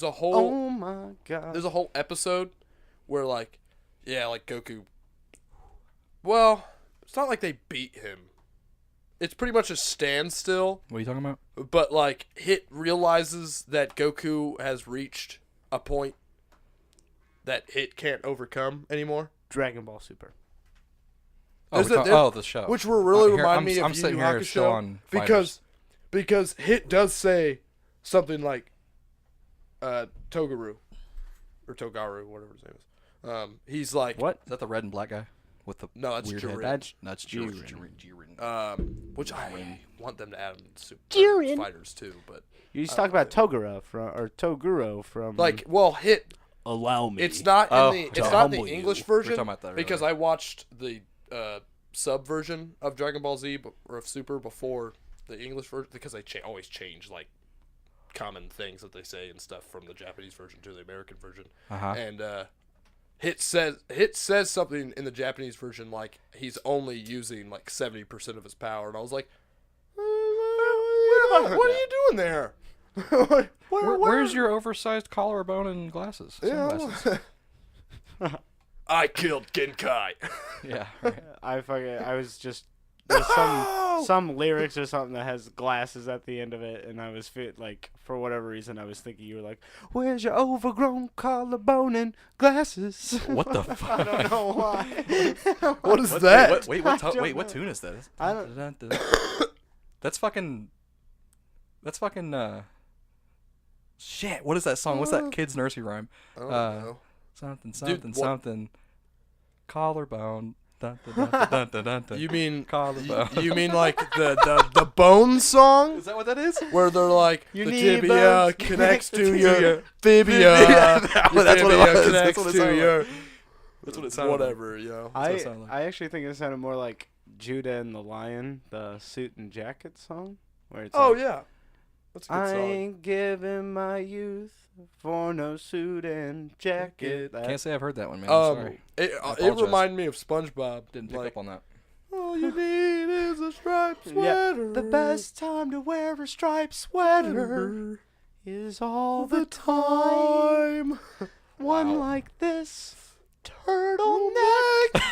there's a whole... Oh, my God. There's a whole episode where, like, yeah, like, Goku... Well, it's not like they beat him. It's pretty much a standstill. What are you talking about? But, like, Hit realizes that Goku has reached a point that Hit can't overcome anymore. Dragon Ball Super. The show. Which will really Here, remind me I'm of Yu sitting Yu here still Hakusho. on Fighters. Because Hit does say something like Togaru. Or Togaru, whatever his name is. He's like... What? Is that the red and black guy? With the No, that's weird Jiren. head? That's Jiren. Jiren. Which I want them to add in Super Jiren. Fighters too, but... You just talk about Toguro from... Like, well, Hit... Allow me. It's not in the English version We're talking about that because earlier. I watched the sub version of Dragon Ball Z or of Super before the English version because they always change like common things that they say and stuff from the Japanese version to the American version. Uh-huh. And Hit says something in the Japanese version like he's only using like 70% of his power, and I was like, what are you doing there? Where's your oversized collarbone and glasses? Sunglasses. I killed Genkai. Yeah. Right. I was just... There's some lyrics or something that has glasses at the end of it, and I was like, for whatever reason, I was thinking you were like, where's your overgrown collarbone and glasses? What the fuck? I don't know why. What is that? Wait, what tune is that? I don't... That's fucking... Shit, what is that song? What's that kid's nursery rhyme? I don't know. Something. Collarbone. Dun, dun, dun, dun, dun, dun, dun. You mean collarbone? You mean like the Bone song? Is that what that is? Where they're like You the need tibia bones connects to to your your fibia. That's what it was. Connects That's what it to sounded your like. That's what it sounded like. whatever, you know. what it sounded like. I actually think it sounded more like Judah and the Lion, the suit and jacket song, where it's Oh like, yeah, that's a good I song. ain't giving my youth for no suit and jacket. Can't say I've heard that one, man. I'm sorry. It apologize. reminded me of SpongeBob. Didn't pick like, up on that. all you need is a striped Yeah, sweater. the best time to wear a striped sweater is all the time. One Wow. like this turtleneck.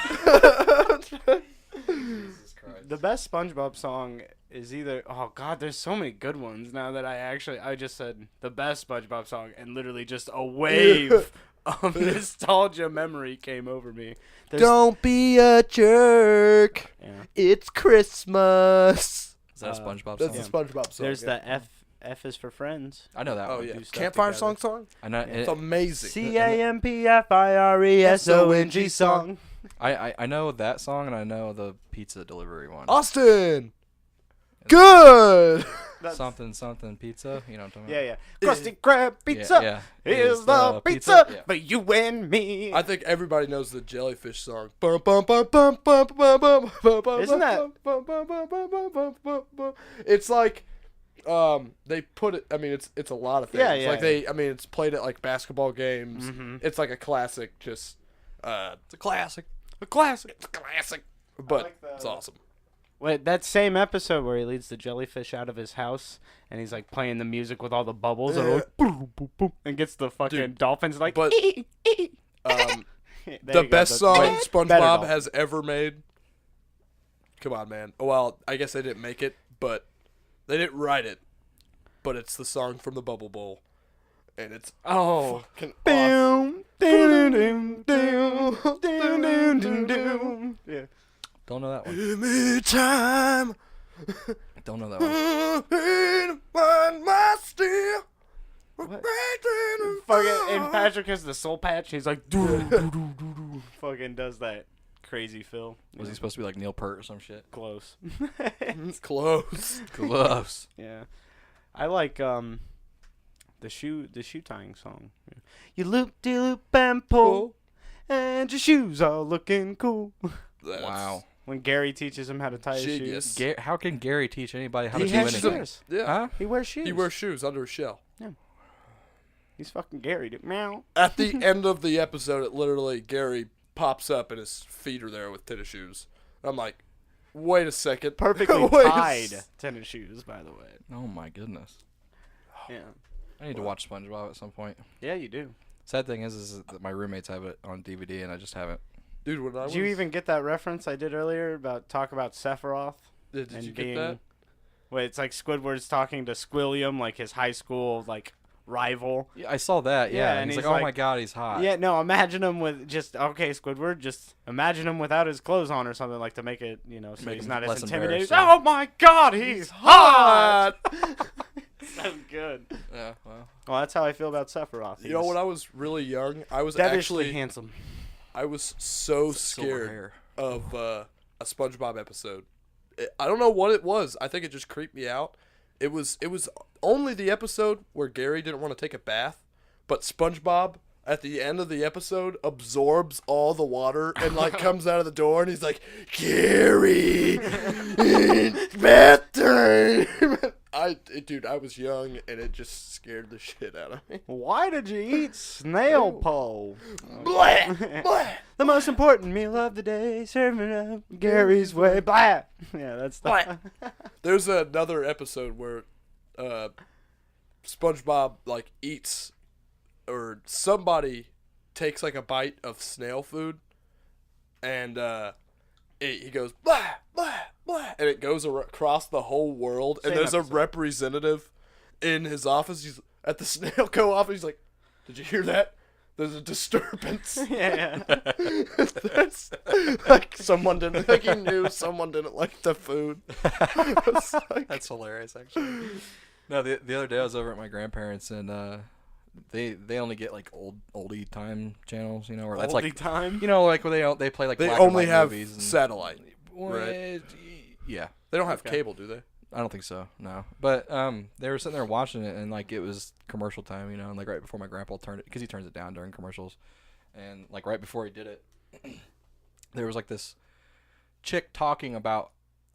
Jesus Christ. The best SpongeBob song is either... Oh, God, there's so many good ones now that I just said the best SpongeBob song, and literally just a wave of nostalgia memory came over me. Don't be a jerk. Yeah. It's Christmas. Is that a SpongeBob That's song? the SpongeBob song. There's yeah. the F is for friends. I know that Oh one. yeah, do stuff Campfire together. song. I know. It's amazing. CAMPFIRESONG song. I know that song, and I know the pizza delivery one. Austin, good. Something pizza. You know what I'm talking Yeah, about? yeah. Krusty Krab pizza Yeah. is the pizza Yeah. for you and me. I think everybody knows the Jellyfish song. Bum, bum, bum, bum, bum, bum, bum, bum, bum, Isn't that- bum, bum, bum, bum, bum, bum, bum, bum. It's like, they put it. I mean, it's a lot of things. Yeah, yeah. Like it's played at like basketball games. Mhm. It's like a classic. Just, It's a classic. a classic. It's a classic. But like the- it's awesome. Wait, that same episode where he leads the jellyfish out of his house and he's like playing the music with all the bubbles and, like, boom, boom, boom, and gets the fucking Dude, dolphins like. but- There The you go, best the- song better SpongeBob dolphin. has ever made. Come on, man. Well, I guess they didn't make it, but they didn't write it. But it's the song from the Bubble Bowl, and it's Oh. fucking awesome. Boom, doom, doom, doom, doom, doom, doom, doom. Yeah. Don't know that one. Give me time. Don't know that one. Find my steel. What? Fucking, and Patrick has the soul patch. He's like, doo, doo, doo, doo, doo. Fucking does that crazy fill. Was he supposed to be like Neil Peart or some shit? Close. It's close. Close. Yeah, I like the shoe tying song. You loop de loop and pull, and your shoes are looking cool. That's Wow. When Gary teaches him how to tie his shoes, genius. How can Gary teach anybody how to He do has anything? shoes. Yeah. Huh? He wears shoes. He wears shoes under his shell. He's fucking Gary, dude. Meow. At the end of the episode, it literally Gary pops up and his feet are there with tennis shoes. I'm like, wait a second. Perfectly Wait a tied s- tennis shoes, by the way. Oh my goodness. Yeah. I need to watch SpongeBob at some point. Yeah, you do. Sad thing is that my roommates have it on DVD and I just haven't. Dude, when I was... Did you even get that reference I did earlier about Sephiroth? Did and you get that? Wait, it's like Squidward's talking to Squilliam, like his high school rival. Yeah, I saw that. Yeah, Yeah, and he's and like, he's "Oh my god, he's hot." Yeah, no, imagine him with Squidward, just imagine him without his clothes on or something, like to make it, so Make he's him not as less intimidating. embarrassing. Oh my god, he's hot! So good. Yeah. Well. Well, that's how I feel about Sephiroth. You know, when I was really young, I was Devilishly actually... handsome. I was so Silver scared hair. of a SpongeBob episode. I don't know what it was. I think it just creeped me out. It was only the episode where Gary didn't want to take a bath, but SpongeBob at the end of the episode absorbs all the water and comes out of the door and he's like, "Gary, bath time." Dude, I was young and it just scared the shit out of me. Why did you eat snail pole? Blah, blah. The most important meal of the day, serving up Gary's way. Blah. Yeah, that's the. There's another episode where SpongeBob eats, or somebody takes a bite of snail food, and he goes blah blah blah, and it goes across the whole world. Same And there's episode. a representative in his office. He's at the Snail Co. office. He's like, "Did you hear that? There's a disturbance." Yeah. That's someone didn't. He knew someone didn't like the food. It's That's hilarious, actually. No, the other day I was over at my grandparents and they only get oldie time channels, where that's Oldie time. where they play they black and only white have movies and, satellite. Right. Yeah. They don't have Okay. cable, do they? I don't think so. No. But they were sitting there watching it and it was commercial time, and right before my grandpa turned it, because he turns it down during commercials, and right before he did it, there was this chick talking about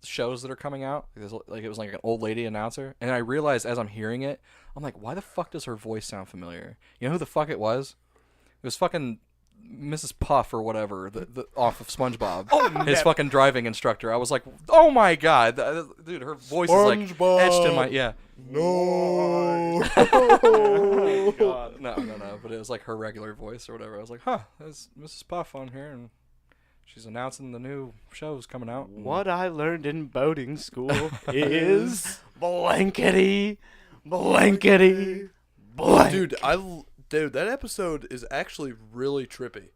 shows that are coming out. It was an old lady announcer, and I realized as I'm hearing it, I'm like, why the fuck does her voice sound familiar? You know who the fuck it was? It was fucking Mrs. Puff or whatever, the off of SpongeBob. His fucking driving instructor. I was like, oh my god, dude, her voice is SpongeBob. etched in my No. Oh, God. No, but it was her regular voice or whatever. I was like, huh, there's Mrs. Puff on here, and she's announcing the new shows coming out. What I learned in boating school is blankety, blankety, blank. Dude, that episode is actually really trippy.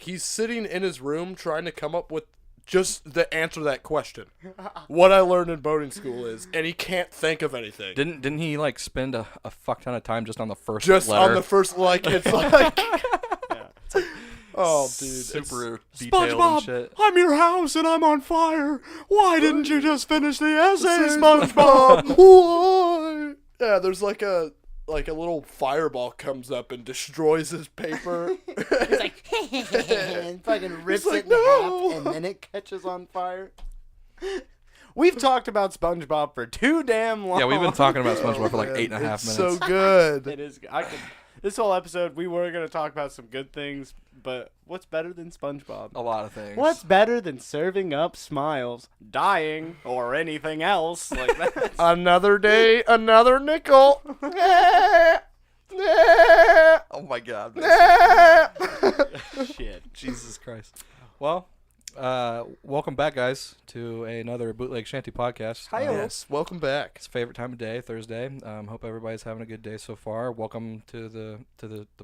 He's sitting in his room trying to come up with just the answer to that question. What I learned in boating school is, and he can't think of anything. Didn't he spend a fuck ton of time just on the first Just letter? on the first, it's Yeah. oh, dude. Super detailed and SpongeBob, shit. I'm your house and I'm on fire. Why didn't you just finish the essay, SpongeBob? Why? Yeah, there's a little fireball comes up and destroys his paper. He's like, and fucking rips He's like, it in "No." half, and then it catches on fire. We've talked about SpongeBob for too damn long. Yeah, we've been talking about SpongeBob for 8.5 minutes. It's so good. It is. This whole episode, we were going to talk about some good things, but what's better than SpongeBob? A lot of things. What's better than serving up smiles, dying, or anything else like that? Another day, another nickel. Oh my god. Shit. Jesus Christ. Well, welcome back, guys, to another Bootleg Shanty podcast. Hi, Yes, welcome back. It's favorite time of day, Thursday. Hope everybody's having a good day so far. Welcome to the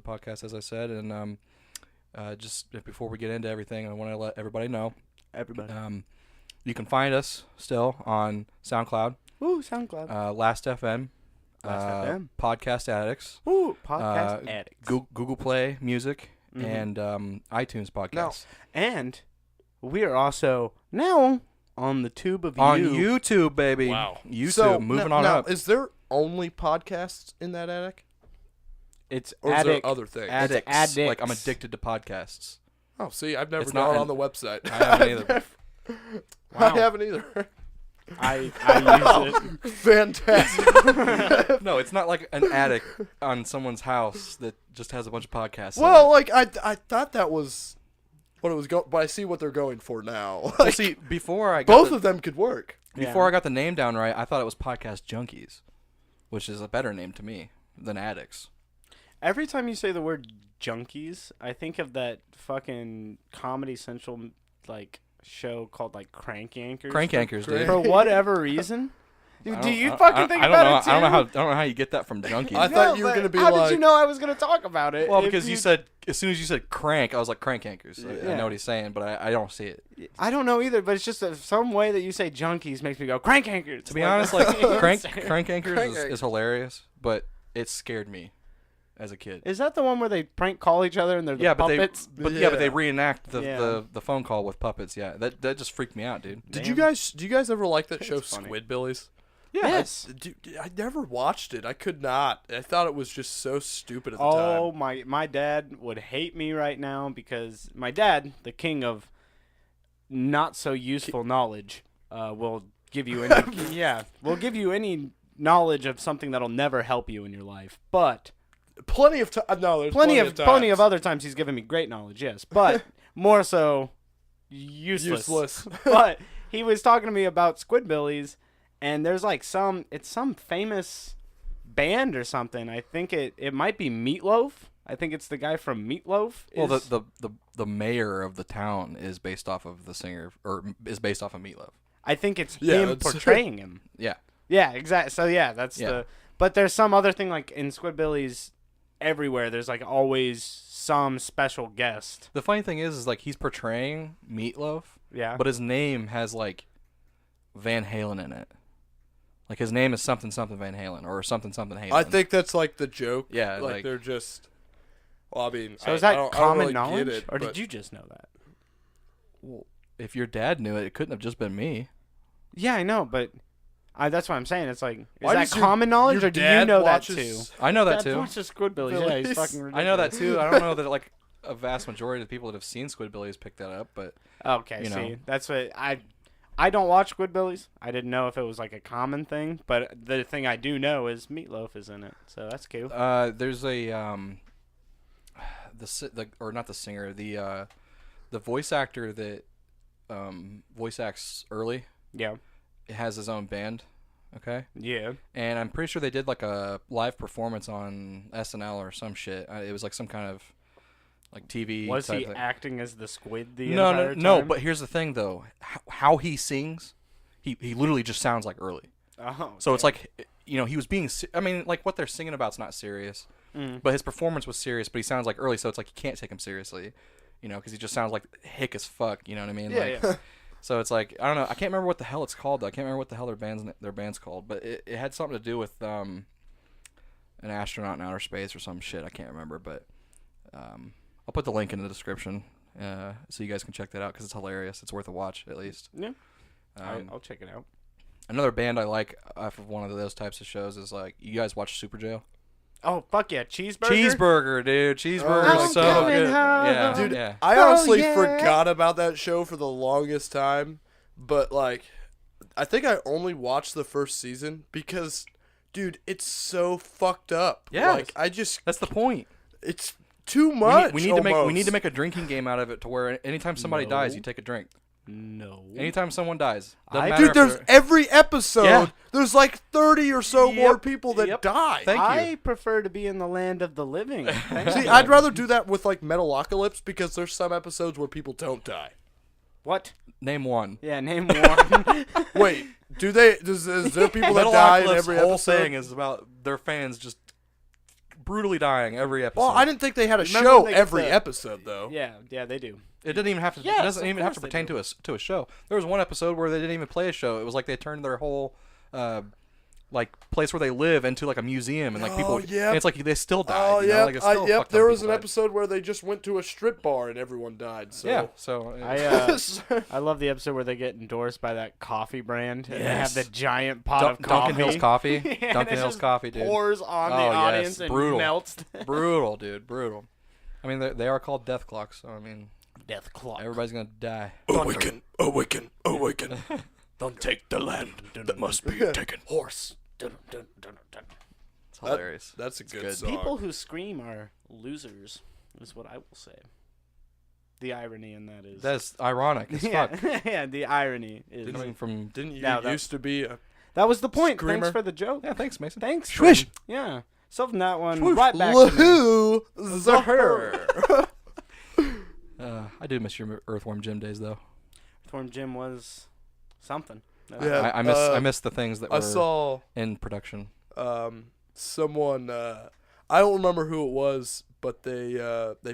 podcast, as I said, and just before we get into everything, I want to let everybody know. Everybody. You can find us still on SoundCloud, Ooh, SoundCloud. Last.fm, Last.fm. Podcast Addicts, Ooh, podcast addicts. Google Play Music, Mhm. and iTunes Podcasts. And we are also now on the tube of On you. YouTube, baby. Wow. YouTube, So, moving now, on now, up. Is there only podcasts in that attic? It's Or is addict. there other things? Addicts. addicts. Like, I'm addicted to podcasts. Oh, see, I've never It's not gone an- on the website. I haven't either. Wow. I haven't either. I use it. Fantastic. No, it's not like an attic on someone's house that just has a bunch of podcasts. in Well, it. I thought that was what it was but I see what they're going for now. Well, see, before I got Both the, of them could work. before I got the name down right, I thought it was Podcast Junkies, which is a better name to me. than addicts. Every time you say the word junkies, I think of that fucking Comedy Central like show called like Crank Yankers. Crank Yankers, dude. For whatever reason. Do you I fucking think about it too? I don't know how you get that from junkies. I thought you were gonna be how like. did you know I was gonna talk about it? Well, if because you said as soon as you said crank, I was like crank yankers. I Yeah. know what he's saying, but I don't see it. I don't know either, but it's just some way that you say junkies makes me go crank yankers. To be honest, like crank yankers Crank is hilarious, but it scared me as a kid. Is that the one where they prank call each other and they're the puppets? but they reenact the phone call with puppets. Yeah, that just freaked me out, dude. Do you guys ever like that show That's funny. Squidbillies? Yes. I never watched it. I could not. I thought it was just so stupid at the Oh, time. my dad would hate me right now because my dad, the king of not so useful knowledge, will give you any will give you any knowledge of something that'll never help you in your life. But Plenty of time. No, there's plenty of of other times he's given me great knowledge, yes, but more so useless. But he was talking to me about Squidbillies, and there's like some famous band or something. I think it might be Meatloaf. I think it's the guy from Meatloaf. Well, the mayor of the town is based off of the singer, or is based off of Meatloaf. I think it's Yeah, him that's- portraying him. Yeah. Yeah, exactly. So yeah, that's Yeah. But there's some other thing like in Squidbillies everywhere. There's like always some special guest. The funny thing is like he's portraying Meatloaf, Yeah. but his name has like Van Halen in it. Like his name is something Van Halen or something Halen. I think that's like the joke. Yeah, like, like- they're just. Well, I mean, So is I that don't common really knowledge, get it, or but did you just know that? Well, if your dad knew it, it couldn't have just been me. Yeah, I know, but that's what I'm saying. It's like, is Why that does your- common knowledge, your or do you dad know that watches- too? I know that Dad too. watches Squidbillies. Yeah, he's fucking ridiculous. I know that too. I don't know that like a vast majority of the people that have seen Squidbillies picked that up, but Okay, you see, know. that's what I don't watch Squidbillies. I didn't know if it was like a common thing, but the thing I do know is Meatloaf is in it, so that's cool. there's a or not the singer, the voice actor that voice acts early Yeah, has his own band. Okay. yeah. And I'm pretty sure they did like a live performance on SNL or some shit. It was like some kind of like TV. Was type he thing. acting as the squid the No, entire no. time? But here's the thing, though. How he sings, he literally just sounds like early. Oh, So it's like, he was being. I mean, like what they're singing about's not serious, but his performance was serious. But he sounds like early, so it's like you can't take him seriously, because he just sounds like hick as fuck. You know what I mean? Yeah, like, yeah. So it's like I don't know. I can't remember what the hell it's called though. I can't remember what the hell their band's called. But it had something to do with an astronaut in outer space or some shit. I can't remember, but I'll put the link in the description so you guys can check that out because it's hilarious. It's worth a watch at least. Yeah. I'll check it out. Another band I like off of one of those types of shows is like you guys watch SUPERJAIL? Oh fuck yeah, cheeseburger. Cheeseburger, dude. Cheeseburger I'm is so coming good. home. Yeah, Dude, yeah. I Oh, honestly yeah. forgot about that show for the longest time, but like, I think I only watched the first season because, dude, it's so fucked up. Yes. Like, That's the point. it's too much. We need to make a drinking game out of it to where anytime somebody No. dies, you take a drink. No. Anytime someone dies, doesn't I- matter Dude, if there's they're- every episode. Yeah. There's like 30 or so more Yep. people that Yep. die. Thank you. I prefer to be in the land of the living. Thank See, you. I'd rather do that with like Metalocalypse because there's some episodes where people don't die. What? Name one. Yeah, name one. Wait, is there people that die in every whole episode? thing is about their fans just brutally dying every episode. Well, I didn't think they had a Remember show when they get every the- episod though. yeah, they do. It didn't even have to. Yes, it doesn't of even have course to they pertain do. to a show. There was one episode where they didn't even play a show. It was like they turned their whole, like place where they live into like a museum, and like people. Oh, yep. And it's like they still died. Oh you know? yeah, Like, it's still yep. fucked There up was an people died. episode where they just went to a strip bar and everyone died. So Yeah. So I love the episode where they get endorsed by that coffee brand and they have Yes. the giant pot of coffee. Dunkin' Hills coffee. Yeah, and Dunkin' it Hills just coffee, dude. Pours on the Oh, yes, audience and brutal. melts. Brutal, dude. Brutal. I mean, they are called death clocks. So I mean, Death clock. everybody's gonna die. awaken, awaken, awaken. Don't take the land that must be taken. Horse. It's hilarious. That's a good good. song. People who scream are losers, is what I will say. The irony in that is. That's ironic as yeah, fuck. yeah, the irony is. Coming from Didn't you Now that- used to be a That was the point. Screamer. Thanks for the joke. yeah, thanks, Mason. Thanks. Swish. Yeah. So from that one, right back to me. Woohoo! Zaher. I do miss your Earthworm Jim days though. Earthworm Jim was something. Yeah. I miss the things that were I saw in production. someone I don't remember who it was, but they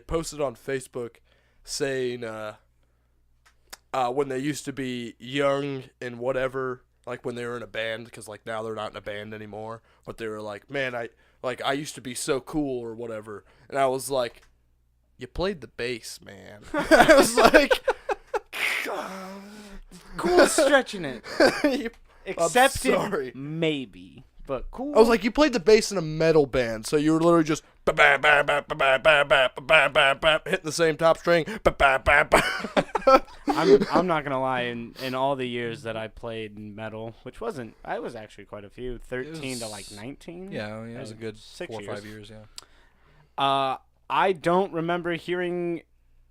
posted on Facebook saying when they used to be young and whatever, like when they were in a band, because like now they're not in a band anymore, but they were like, man, I used to be so cool or whatever, and I was like, you played the bass, man. I was like, Cool stretching it. Accepted, I'm sorry. maybe, but cool. I was like, you played the bass in a metal band, so you were literally just hitting the same top string. I'm not gonna lie. In all the years that I played metal, which I was actually quite a few, 13 to like 19. Yeah, it was a good 6 4 or years. 5 years. Yeah. I don't remember hearing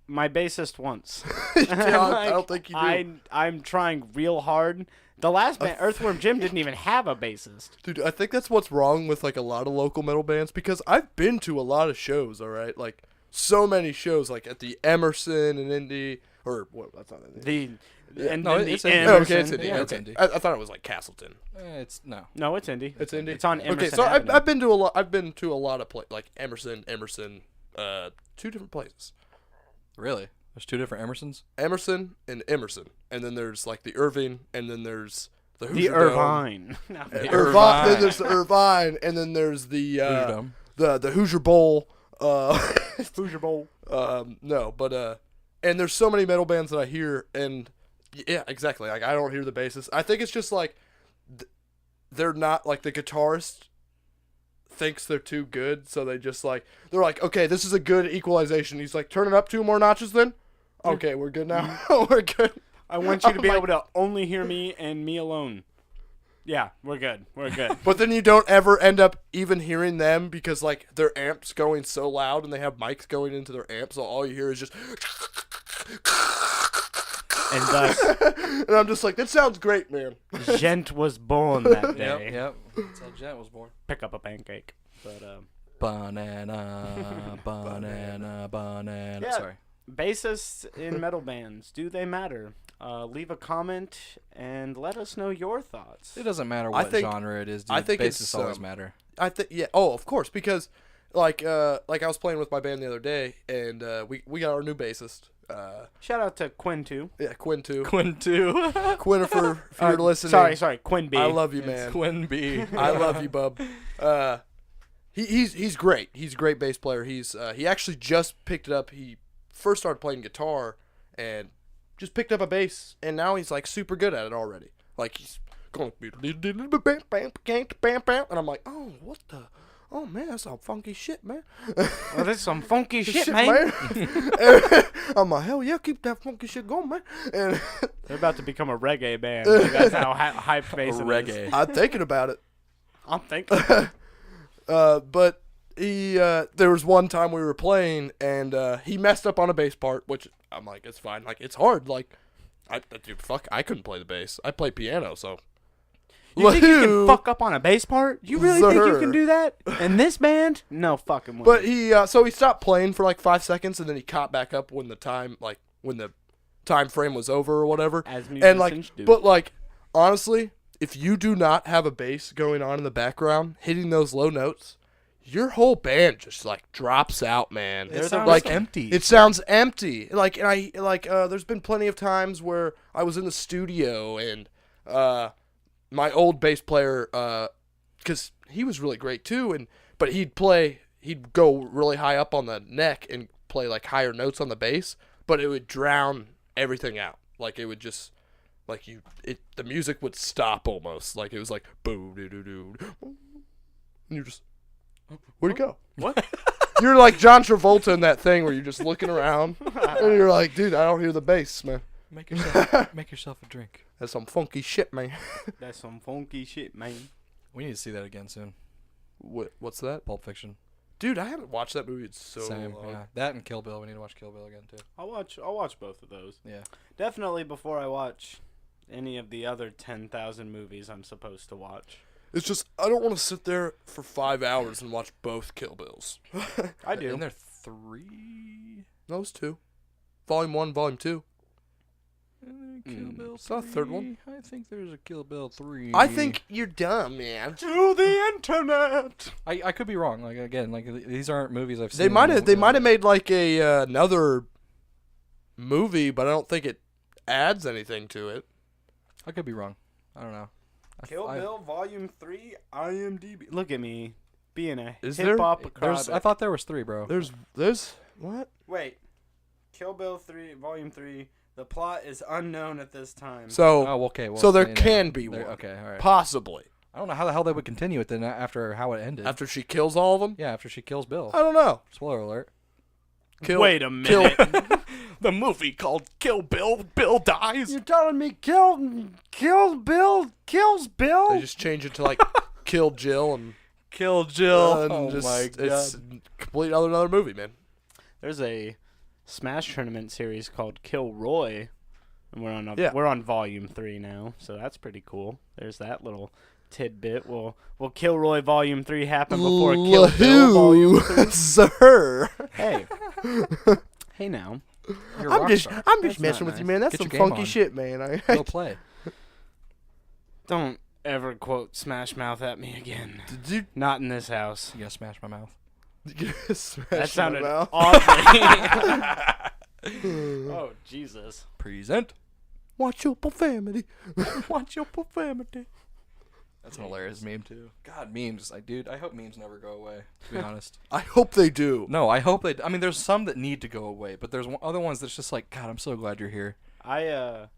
my bassist once. I don't think you do. I'm trying real hard. The last band, Earthworm Jim, didn't even have a bassist. Dude, I think that's what's wrong with like a lot of local metal bands, because I've been to a lot of shows, all right? Like so many shows, like at the Emerson and Indy, or what? That's not Indy. It's Emerson. Oh, okay, it's Indy. Yeah, Okay. it's Indy. I thought it was like Castleton. No, it's Indy. It's Indy. It's on Emerson. Okay, so Avenue. I've been to a lot. I've been to a lot of like Emerson, 2 different places. Really? There's 2 different Emersons? Emerson, and then there's like the Irving, and then there's the Hoosier The Dome. Irvine. No. Irvine. Then there's the Irvine, and then there's the Hoosier Dome. the Hoosier Bowl. Hoosier Bowl. No, but and there's so many metal bands that I hear, and yeah, exactly. Like I don't hear the bassist. I think it's just like they're not like the guitarist thinks they're too good, so they're like, okay, this is a good equalization. He's like, turn it up 2 more notches, then. Okay, we're good now. We're good. I want you to be able to only hear me and me alone. Yeah, we're good. We're good. But then you don't ever end up even hearing them, because like their amp's going so loud and they have mics going into their amps, so all you hear is just And thus, and I'm just like, that sounds great, man. Gent was born that day. Yep. That's how Gent was born. Pick up a pancake. But Banana. Yeah. Sorry. bassists in metal bands, do they matter? Leave a comment and let us know your thoughts. It doesn't matter what genre it is, dude. I think bassists always matter. I think of course, because like I was playing with my band the other day, and we got our new bassist. Shout out to Quinn too. Yeah, Quinn too. Quinn too. Quinnifer, if you're listening. Sorry, Quinn B. I love you, man. It's Quinn B. I love you, bub. He's great. He's a great bass player. He actually just picked it up. He first started playing guitar and just picked up a bass, and now he's like super good at it already. Like he's going, and I'm like, oh, what the. Oh, man, that's some funky shit, man. Well, that's some funky shit, man. I'm like, hell yeah, keep that funky shit going, man. And they're about to become a reggae band. That's how hyped bass reggae. I'm thinking about it. I'm thinking. But there was one time we were playing, and he messed up on a bass part, which I'm like, it's fine. Like, it's hard. Like, I couldn't play the bass. I play piano, so. You think you can fuck up on a bass part? You really think you can do that? In this band? No fucking way. But he stopped playing for like 5 seconds, and then he caught back up when the time frame was over or whatever. As musicians do. But like, honestly, if you do not have a bass going on in the background, hitting those low notes, your whole band just like drops out, man. It sounds like empty. It sounds empty. Like, and there's been plenty of times where I was in the studio and my old bass player, because he was really great too, but he'd go really high up on the neck and play like higher notes on the bass, but it would drown everything out. Like it would just, the music would stop almost. Like it was like boo doo doo doo, and you're just, where'd it go? What? You're like John Travolta in that thing where you're just looking around, and you're like, dude, I don't hear the bass, man. Make yourself a drink. That's some funky shit, man. That's some funky shit, man. We need to see that again soon. What's that? Pulp Fiction. Dude, I haven't watched that movie in so Same, long. yeah. That and Kill Bill. We need to watch Kill Bill again too. I'll watch both of those. Yeah. Definitely before I watch any of the other 10,000 movies I'm supposed to watch. It's just I don't want to sit there for 5 hours and watch both Kill Bills. I do. And there 3. Those 2, Volume 1, Volume 2. Kill Bill It's not a third one. I think there's a Kill Bill 3. I think you're dumb, man. To the internet. I could be wrong. Like again, like these aren't movies I've seen. They might have made like a another movie, but I don't think it adds anything to it. I could be wrong. I don't know. Kill Bill Volume 3 IMDb. Look at me being a Is hip hop I acrobat. thought there was 3, bro. There's what? Wait. Kill Bill 3 Volume 3. The plot is unknown at this time. So Oh, okay. Well, so there you know, can be one. Okay, all right. Possibly. I don't know how the hell they would continue it then after how it ended. After she kills all of them? Yeah, after she kills Bill. I don't know. Spoiler alert. Wait a minute. The movie called Kill Bill. Bill dies. You're telling me Kill Bill kills Bill? They just change it to like Kill Jill and Kill Jill. and it's complete another movie, man. There's a Smash tournament series called Kill Roy, and we're on Volume 3 now, so that's pretty cool. There's that little tidbit. Will Kill Roy Volume 3 happen before Kill Bill Volume 3? Sir. Hey. Hey now. You're a rock star. I'm That's just messing not with you, nice. man. That's Get some your game funky on. shit, man. Go play. Don't ever quote Smash Mouth at me again. Did you Not in this house. You gotta smash my mouth. smash That sounded my mouth? awful. Oh, Jesus. Present. Watch your profanity. Watch your profanity. That's an hilarious meme too. God, memes. Like, dude, I hope memes never go away. To be honest. I hope they do. No, I hope they. I mean, there's some that need to go away, but there's other ones that's just like, God, I'm so glad you're here. I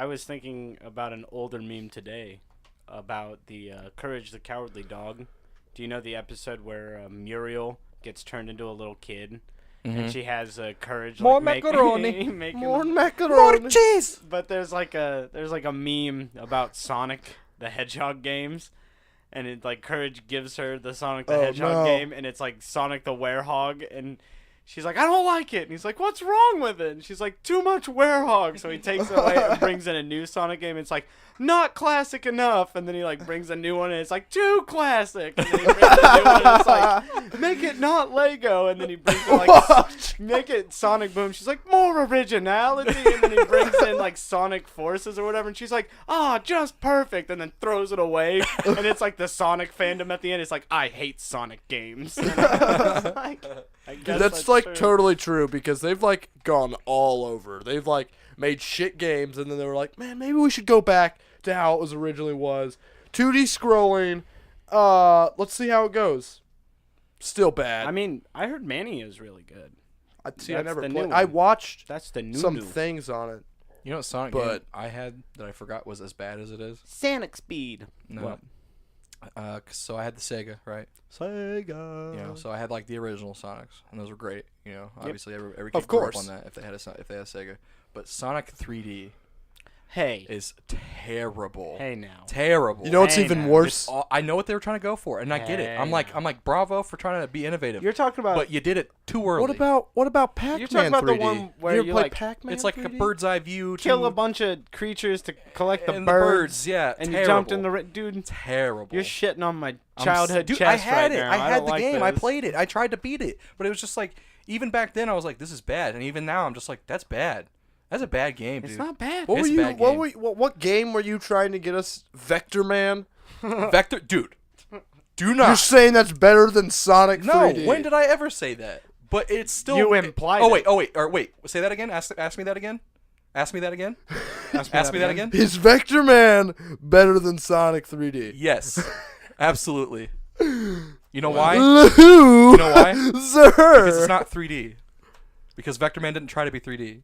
was thinking about an older meme today about the Courage the Cowardly Dog. Do you know the episode where Muriel gets turned into a little kid? And she has courage. More like, macaroni. More macaroni. More cheese. But there's like a meme about Sonic the Hedgehog games, and it like Courage gives her the Sonic the Hedgehog game, and it's like Sonic the Werehog, and she's like, I don't like it, and he's like, what's wrong with it? And she's like, too much werehog. So he takes it away and brings in a new Sonic game. It's like, not classic enough, and then he like brings a new one, and it's like, too classic. And then he brings a new one, and it's like, make it not Lego. And then he brings in like, make it Sonic Boom. She's like, more originality. And then he brings in like Sonic Forces or whatever, and she's like, just perfect. And then throws it away, and it's like the Sonic fandom at the end. It's like, I hate Sonic games. And I was like, I guess Dude, that's like true. totally true because they've like gone all over. They've like made shit games and then they were like, man, maybe we should go back to how it was originally was. 2D scrolling. Let's see how it goes. Still bad. I mean, I heard Manny is really good. I that's never the played. new I one. watched That's the new some things on it. You know what Sonic But- game I had that I forgot was as bad as it is? Sonic Speed. No. What? So I had the Sega, right? Sega. You know, so I had like the original Sonics, and those were great. You know, obviously every kid Of grew up course. on that if they had a Sega. But Sonic 3D Hey. is terrible. Hey now. Terrible. You know what's Hey, even now. worse? I know what they were trying to go for, and I get it. Hey, I'm like, bravo for trying to be innovative. You're talking about. but you did it too early. What about Pac-Man? You're talking about 3D? the one where you ever you, played like- Pac-Man? It's like a 3D? bird's eye view. kill to, a bunch of creatures to collect the and birds. yeah, And terrible. you jumped in the dude. terrible. You're shitting on my I'm childhood dude, chest I had right it. now. I had don't the like game. I this. played it. I tried to beat it, but it was just like even back then I was like, this is bad, and even now I'm just like, that's bad. That's a bad game, dude. It's not bad. What It's were a you? bad What game. were? What game were you trying to get us? Vector Man? Vector, dude. Do You're not. saying that's better than Sonic No. 3D? When did I ever say that? But it's still. You implied Oh it. wait. Or wait. Say that again. Ask me that again. Ask me that again. Ask me that again. Is Vector Man better than Sonic 3D? Yes. Absolutely. You know why? Who? You know why? Sir. Because it's not 3D. Because Vector Man didn't try to be 3D.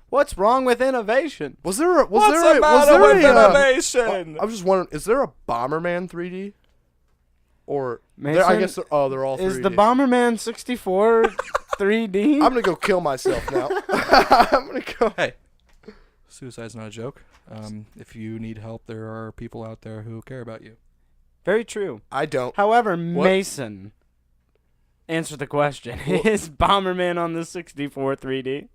What's wrong with innovation? Was there a? Was What's there the a? matter Was with there a? innovation? I'm just wondering, is there a Bomberman 3D? Or I Mason, guess they're all 3D. Is the Bomberman 64 3D? I'm gonna go kill myself now. I'm gonna go. Hey, suicide's not a joke. If you need help, there are people out there who care about you. Very true. I don't. However, Mason, answer the question. Is Bomberman on the 64 3D?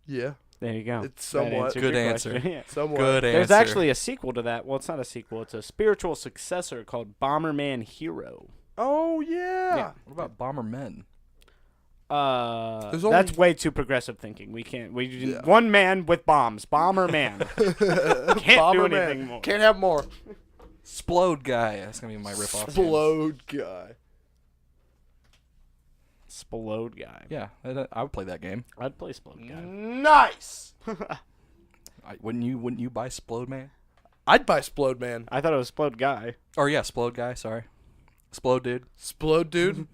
Yeah. There you go. It's somewhat answered good your answer. question. Yeah. somewhat. Good answer. There's actually a sequel to that. Well, it's not a sequel. It's a spiritual successor called Bomberman Hero. Oh yeah. Yeah. What about Bombermen? There's That's only- way too progressive thinking. We can't. Yeah. One man with bombs. Bomberman. Can't do anything more. Can't have more. Splode Guy. That's gonna be my ripoff. Splode Guy. Splode Guy. Yeah, I would play that game. I'd play Splode Guy. Nice. Wouldn't you buy Splode Man? I'd buy Splode Man. I thought it was Splode Guy. Or yeah, Splode Guy. Sorry, Splode Dude. Splode Dude.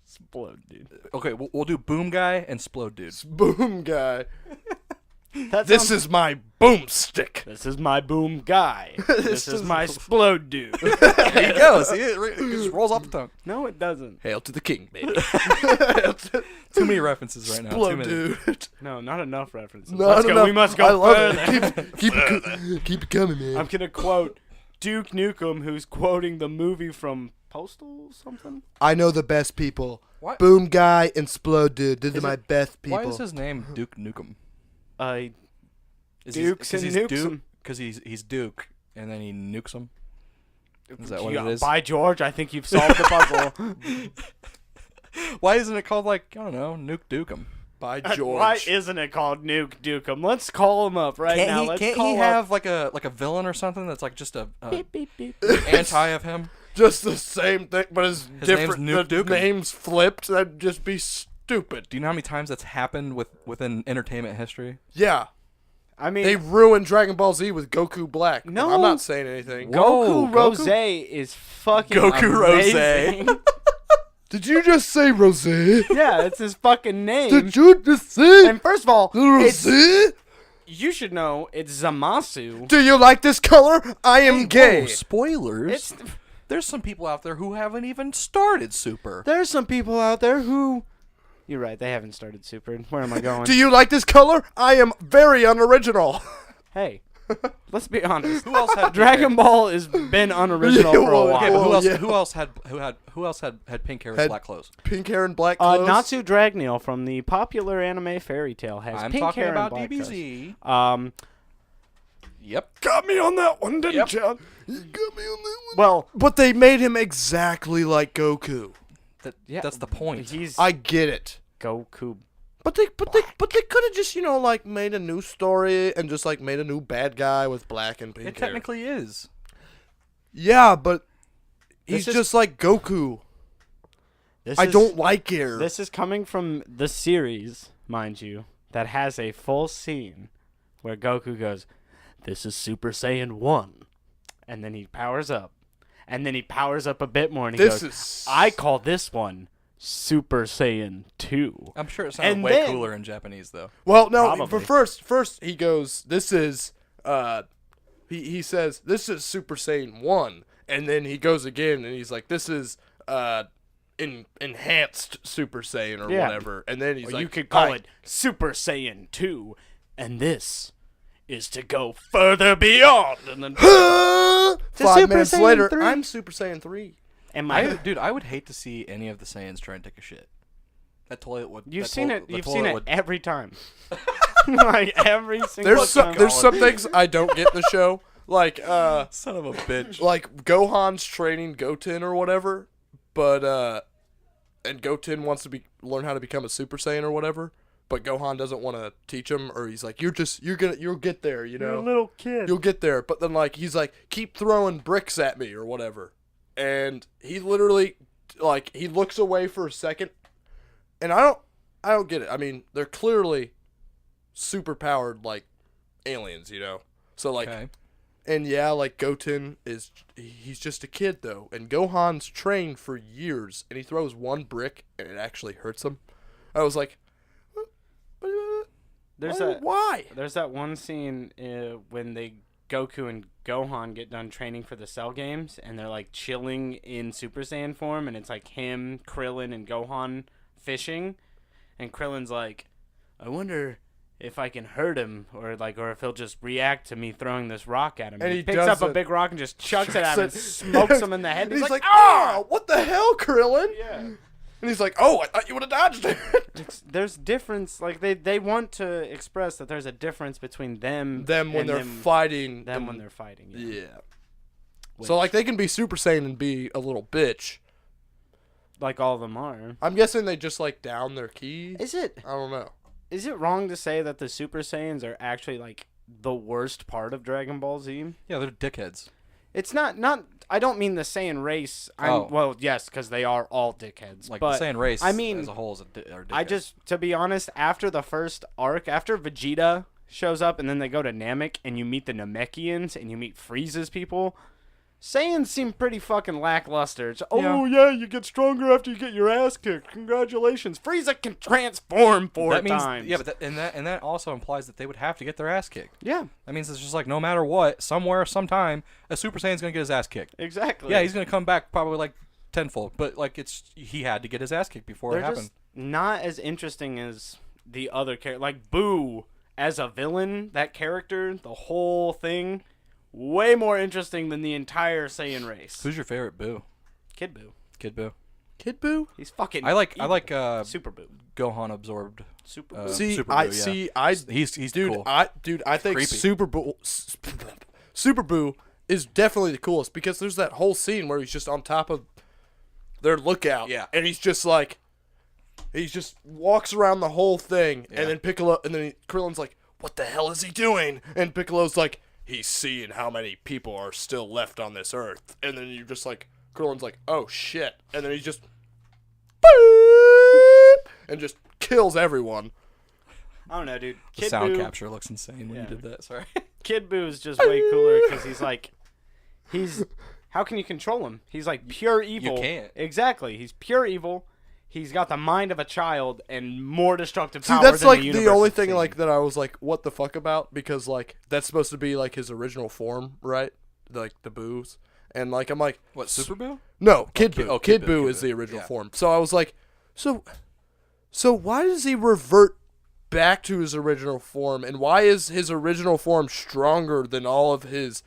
Splode Dude. Okay, we'll do Boom Guy and Splode Dude. Boom Guy. That This sounds- is my boomstick. This is my Boom Guy. This is my Splode Dude. There you go. See, it just rolls off the tongue. No, it doesn't. Hail to the king, baby. Too many references right now. Too Splode many. Dude. No, not enough references. Not Let's go. enough. We must go I love further. it. Keep it coming, man. I'm gonna quote Duke Nukem, who's quoting the movie from Postal something. I know the best people. What? Boom Guy and Splode Dude. These are my best people. Why is his name Duke Nukem? Dukes and nukes 'em. Because he's Duke, and then he nukes him. Is that what Yeah, it is? By George, I think you've solved the puzzle. Why isn't it called like I don't know, Nuke Dukem? By George. Why isn't it called Nuke Dukem? Let's call him up right now. Let's Can't call he up. have like a villain or something that's like just a Beep, beep, beep. anti of him? Just the same thing, but it's His different. name's Nuke The Dukem. name's flipped. That'd just be stupid. Do you know how many times that's happened within entertainment history? Yeah. I mean, They ruined Dragon Ball Z with Goku Black. No. I'm not saying anything. Goku Whoa, Rose Goku- is fucking Goku Rose. amazing. Did you just say Rose? Did Yeah, it's his fucking name. you just say And first of all, Rose? you should know it's Zamasu. Do you like this color? I am gay. Whoa, spoilers. It's There's some people out there who haven't even started Super. there's some people out there who. You're right. They haven't started Super. Where am I going? Do you like this color? I am very unoriginal. Hey, let's be honest. Who else had Dragon Ball has been unoriginal Yeah, for a well, while. Okay, but yeah. who else had pink hair with Had- black clothes? Pink hair and black clothes. Natsu Dragneel from the popular anime Fairy Tale has I'm pink talking hair about and black DBZ. clothes. Yep. Got me on that one, didn't Yep. you? You got me on that one. Well, But they made him exactly like Goku. yeah, That's the point. He's I get it. Goku. But they could have just, like made a new story and just like made a new bad guy with black and pink It hair. technically is. Yeah, but he's This is- just like Goku. This I is- don't like hair. This is coming from the series, mind you, that has a full scene where Goku goes, "This is Super Saiyan 1." And then he powers up. And then he powers up a bit more and he This goes, is "I call this one Super Saiyan 2." I'm sure it sounded And way then- cooler in Japanese though. Well, no. Probably. For first he goes, "This is he says this is Super Saiyan 1." And then he goes again and he's like, "This is enhanced Super Saiyan or Yeah. whatever." And then he's Or like, you could call "I- it Super Saiyan 2. And this is to go further beyond. And then 5 Super minutes Saiyan later, 3. I'm Super Saiyan 3. and my Dude, I would hate to see any of the Saiyans try and take a shit. That toilet would. You've that seen toilet- it. the You've toilet seen it would- every time. Like every single There's time. some things I don't get in the show. Like Son of a bitch. like Gohan's training Goten or whatever, but and Goten wants to learn how to become a Super Saiyan or whatever, but Gohan doesn't want to teach him, or he's like, you'll get there, you You're know, a little kid. you'll get there. But then like he's like, keep throwing bricks at me or whatever, and he literally like he looks away for a second, and I don't get it. I mean, they're clearly super powered like aliens, you know, so like. Okay. And yeah, like Goten he's just a kid though, and Gohan's trained for years, and he throws one brick and it actually hurts him. I was like, why? There's that one scene when Goku and Gohan get done training for the Cell games, and they're like chilling in Super Saiyan form, and it's like him, Krillin, and Gohan fishing, and Krillin's like, I wonder if I can hurt him, or if he'll just react to me throwing this rock at him. And he he picks does up a it. big rock and just chucks it at him and Chucks it. smokes him in the head. And he's like, ah! what the hell, Krillin? Yeah. And he's like, "Oh, I thought you would have dodged it." There's difference. Like they want to express that there's a difference between them when they're fighting. Them when they're fighting. Yeah. So like they can be Super Saiyan and be a little bitch. Like all of them are. I'm guessing they just like down their ki. Is it? I don't know. Is it wrong to say that the Super Saiyans are actually like the worst part of Dragon Ball Z? Yeah, they're dickheads. It's not. I don't mean the Saiyan race. Well, yes, because they are all dickheads. Like but the Saiyan race, I mean, as a whole, are dickheads. To be honest, after the first arc, after Vegeta shows up and then they go to Namek and you meet the Namekians and you meet Frieza's people, Saiyans seem pretty fucking lackluster. It's, yeah, you get stronger after you get your ass kicked. Congratulations. Frieza can transform four times. Yeah, but that also implies that they would have to get their ass kicked. Yeah. That means it's just like no matter what, somewhere, sometime, a Super Saiyan's gonna get his ass kicked. Exactly. Yeah, he's gonna come back probably like tenfold, but like he had to get his ass kicked before it happened. Just not as interesting as the other character. Like Boo as a villain, that character, the whole thing. Way more interesting than the entire Saiyan race. Who's your favorite Boo? Kid Boo. Kid Boo. Kid Boo? He's fucking. I like Super Boo. Gohan absorbed. Super Boo. Super Boo, He's dude, cool. I think creepy. Super Boo is definitely the coolest because there's that whole scene where he's just on top of their lookout. Yeah. And he's just like, he just walks around the whole thing, Yeah. and then Krillin's like, "What the hell is he doing?" And Piccolo's like, "He's seeing how many people are still left on this earth." And then you're just like, Krillin's like, "Oh shit!" And then he's just, boop, and just kills everyone. I don't know, dude. The sound capture looks insane when you did that. Sorry. Kid Boo is just way cooler because he's how can you control him? He's like pure evil. You can't. Exactly. He's pure evil. He's got the mind of a child and more destructive See, power that's than like the the universe only has thing seen. like that I was like, what the fuck about? Because like that's supposed to be like his original form, right? Like the Boos, and like I'm like, What, Super Boo? no, Kid Boo. Kid Kid Boo, Boo Kid is Boo. the original Yeah. form. So I was like, so why does he revert back to his original form, and why is his original form stronger than all of his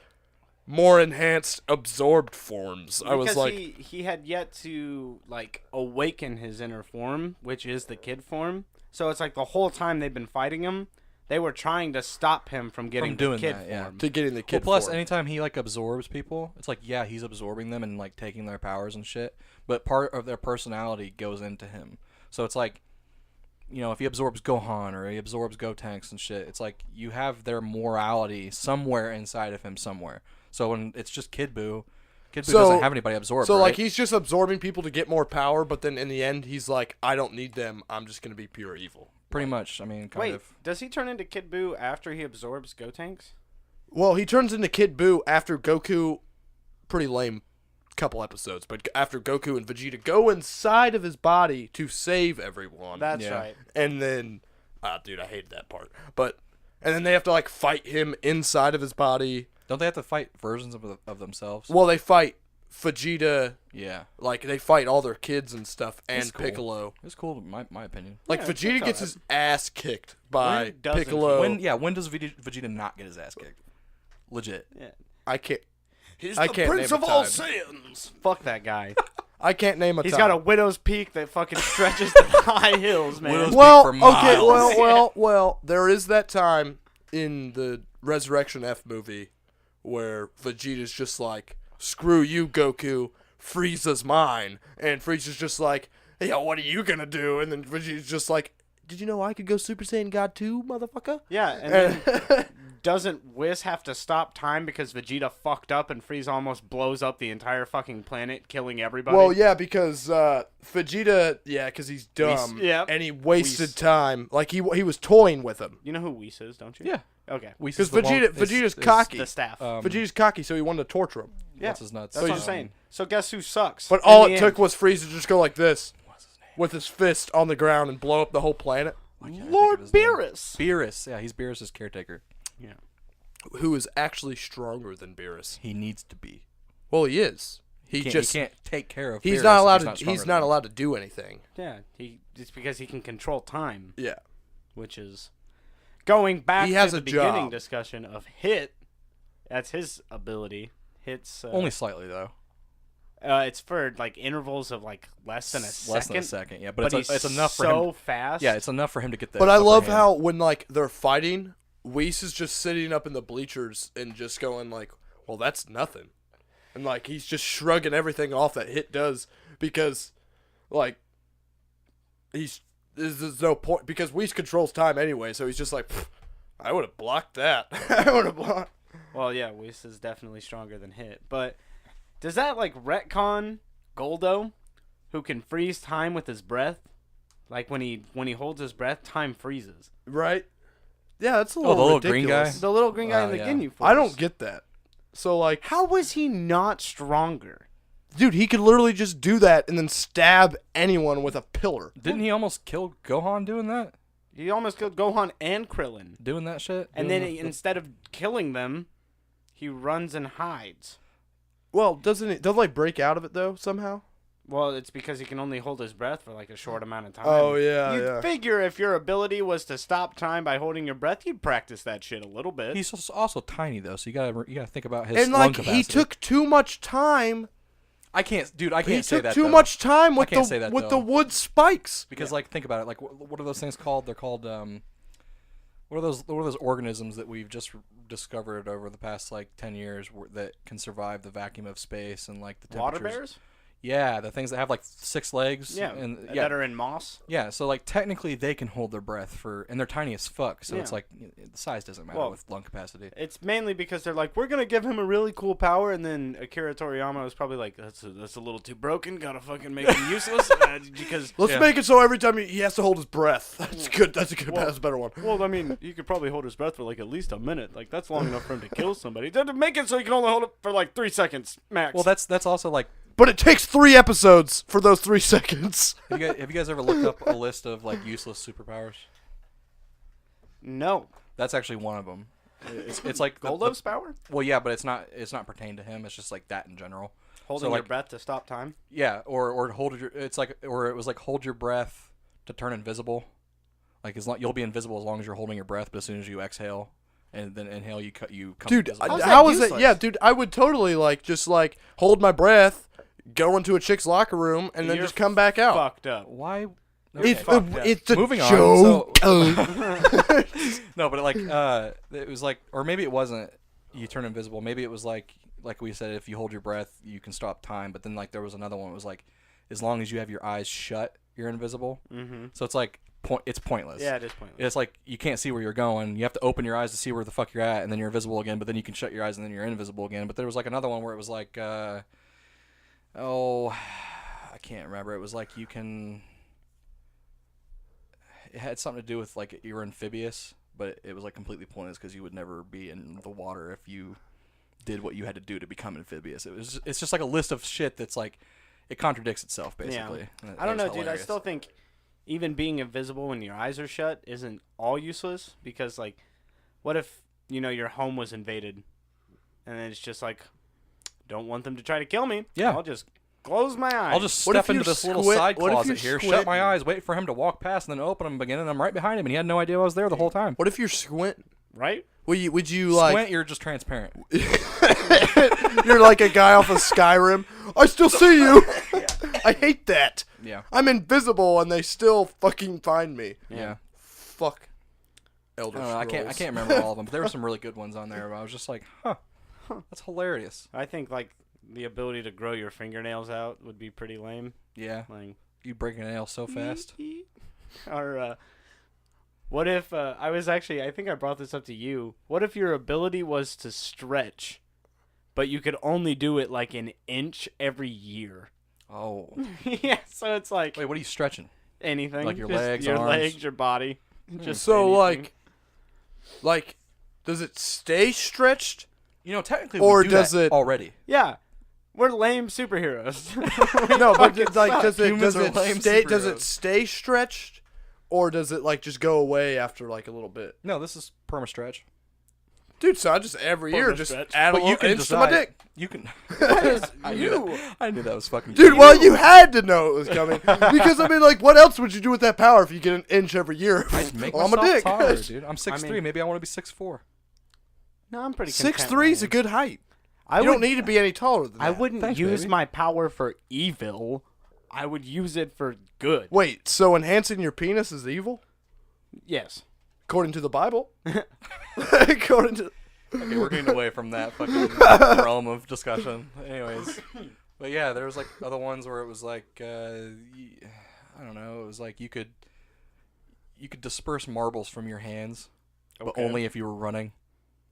more enhanced absorbed forms? I was like, he had yet to like awaken his inner form, which is the kid form. So it's like the whole time they've been fighting him, they were trying to stop him from getting doing the kid that, yeah. form. to getting the kid Plus, form. anytime he like absorbs people, it's like he's absorbing them and like taking their powers and shit. But part of their personality goes into him. So it's like, if he absorbs Gohan or he absorbs Gotenks and shit, it's like you have their morality somewhere inside of him somewhere. So when it's just Kid Boo doesn't have anybody absorbed. So right? like he's just absorbing people to get more power, but then in the end he's like, I don't need them. I'm just gonna be pure evil. pretty much. I mean, kind Wait, of. does he turn into Kid Boo after he absorbs Gotenks? Well, he turns into Kid Boo after Goku. Pretty lame couple episodes, but after Goku and Vegeta go inside of his body to save everyone. That's Yeah. right. And then, dude, I hated that part. And then they have to like fight him inside of his body. Don't they have to fight versions of themselves? Well, they fight Vegeta. Yeah. Like they fight all their kids and stuff, and It's cool. Piccolo. It's cool, in my opinion. Like Yeah, Vegeta it's gets alright. his ass kicked by When doesn't he? Piccolo. When does Vegeta not get his ass kicked? Legit. Yeah. I can't. He's I the can't Prince name of a all time. sins. Fuck that guy. I can't name a He's time. got a widow's peak that fucking stretches to high hills, man. Widow's- Well, for okay, miles. well. There is that time in the Resurrection F movie where Vegeta's just like, "Screw you, Goku. Frieza's mine," and Frieza's just like, "Yo, what are you gonna do?" And then Vegeta's just like, "Did you know I could go Super Saiyan God 2, motherfucker?" Yeah, and then doesn't Whis have to stop time because Vegeta fucked up and Frieza almost blows up the entire fucking planet, killing everybody? Well, yeah, because Vegeta, because he's dumb, yeah. and he wasted Whis. time. Like he was toying with him. You know who Whis is, don't you? Yeah. Okay. Because Vegeta's cocky. The staff. Vegeta's cocky, so he wanted to torture him. yeah, What's his nuts? that's what I'm he's- saying. So guess who sucks? But in all the it took end? was Frieza to just go like this What's his name? with his fist on the ground and blow up the whole planet. Why can't I think Lord of his name? Beerus. Beerus. Yeah, he's Beerus' caretaker. Yeah. Who is actually stronger than Beerus? He needs to be. Well, he is. He He just can't take care of. he's Beerus not if allowed stronger to. He's than not him. allowed to do anything. Yeah. It's because he can control time, Yeah. which is going back He has to a the beginning job. discussion of Hit. That's his ability. Hit's Only slightly though. It's for like intervals of like less than a second. Less than a second, yeah. But, But it's enough for him. so fast. Yeah, it's enough for him to get the. But I upper love hand. how when like they're fighting, Weiss is just sitting up in the bleachers and just going like, "Well, that's nothing," and like he's just shrugging everything off that Hit does because, like, there's no point because Weiss controls time anyway, so he's just like, "I would have blocked that. I would have blocked." Well, yeah, Weiss is definitely stronger than Hit. But does that like retcon Goldo, who can freeze time with his breath? Like when he holds his breath, time freezes. Right? Yeah, that's a the little little green ridiculous. guy? The little green guy in the yeah. Ginyu Force. I don't get that. So like, How was he not stronger? dude, he could literally just do that and then stab anyone with a pillar. Didn't he almost kill Gohan doing that? He almost killed Gohan and Krillin. Doing that shit? And Doing then the- instead of killing them, he runs and hides. Well, doesn't it like break out of it though somehow? Well, it's because he can only hold his breath for like a short amount of time. Oh, yeah, You'd yeah. figure if your ability was to stop time by holding your breath, you'd practice that shit a little bit. He's also tiny though, so you gotta think about his And lung like capacity. he took too much time. I can't He say took that. too though. much time with can't say that, with though. the wood spikes. Because like think about it, like what are those things called? They're called what are those organisms that we've just discovered over the past like 10 years that can survive the vacuum of space and like the temperatures? Water bears? Yeah, the things that have like 6 legs. Yeah, and that are in moss. yeah. So like technically they can hold their breath and they're tiny as fuck. So it's Yeah. like the size doesn't matter Well, with lung capacity. It's mainly because they're like, we're gonna give him a really cool power, and then Akira Toriyama was probably like, that's a little too broken. Gotta fucking make him useless because. Let's Yeah. make it so every time he has to hold his breath. That's good. That's a good. That's a better one. Well, I mean, you could probably hold his breath for like at least a minute. Like that's long enough for him to kill somebody. To make it so you can only hold it for like 3 seconds max. Well, that's also like. But it takes 3 episodes for those 3 seconds. Have you guys ever looked up a list of like useless superpowers? no. That's actually one of them. It's like Goldo's power? Well, yeah, but it's not pertained to him. It's just like that in general. Holding like- your breath to stop time? Yeah, or hold your. It's like or it was like hold your breath to turn invisible. Like you'll be invisible as long as you're holding your breath, but as soon as you exhale and then inhale, you come Dude, invisible. How's how that is that? useless? Yeah, dude, I would totally like just like hold my breath, go into a chick's locker room, and then You're just come back out. Fucked up. Why? It's Okay. it's a Moving on, joke. No, but like it was like, or maybe it wasn't. You turn invisible. Maybe it was like we said, if you hold your breath, you can stop time. But then like there was another one. It was like, as long as you have your eyes shut, you're invisible. Mm-hmm. So it's like it's pointless. Yeah, it is pointless. It's like you can't see where you're going. You have to open your eyes to see where the fuck you're at, and then you're invisible again. But then you can shut your eyes, and then you're invisible again. But there was like another one where it was like, I can't remember. It was like you can. It had something to do with like you're amphibious, but it was like completely pointless because you would never be in the water if you did what you had to do to become amphibious. It's just like a list of shit that's like it contradicts itself basically. Yeah. And I don't it know, was dude. I hilarious. still think even being invisible when your eyes are shut isn't all useless because, like, what if, your home was invaded and then it's just like, don't want them to try to kill me. Yeah. I'll just close my eyes. I'll just What if step into you're this little squint- side what if closet you're here, shut my squinting? eyes, wait for him to walk past, and then open them again, and I'm right behind him, and he had no idea I was there the whole time. What if you're squint? right? Would you like? Squint, you're just transparent. You're like a guy off of Skyrim. I still see you. I hate that. Yeah. I'm invisible and they still fucking find me. Yeah. Fuck. Elder I don't know, I Scrolls. can't remember all of them, but there were some really good ones on there. But I was just like, that's hilarious. I think, like, the ability to grow your fingernails out would be pretty lame. Yeah. Like, You break a nail so fast. or, what if, I think I brought this up to you. What if your ability was to stretch, but you could only do it like an inch every year? Oh. Yeah, so it's like Wait, what are you stretching? anything. Like your Just legs, your arms? legs, your body. Just So anything. like, does it stay stretched? Technically, Or we do does that it- already. Yeah. We're lame superheroes. No, but Fucking like, suck. does it Humans are lame superheroes. stay stretched, or does it like just go away after like a little bit? No, this is perma stretch. Dude, so I just every year Perma just stretch. add a But you little can inch to my decide. dick. You can. I knew. I knew that was fucking. Dude, well, you had to know it was coming because I mean, like, what else would you do with that power if you get an inch every year? I make I'm a myself dick. taller, dude. I'm 6'3". mean- Maybe I want to be 6'4". No, I'm pretty 6'3" is a good height. You don't need to be any taller than that. I wouldn't Thanks, use baby. my power for evil. I would use it for good. Wait, so enhancing your penis is evil? Yes. According to the Bible? According to... Okay, we're getting away from that fucking realm of discussion. Anyways, but yeah, there was like other ones where it was like, I don't know, it was like you could disperse marbles from your hands, but only if you were running.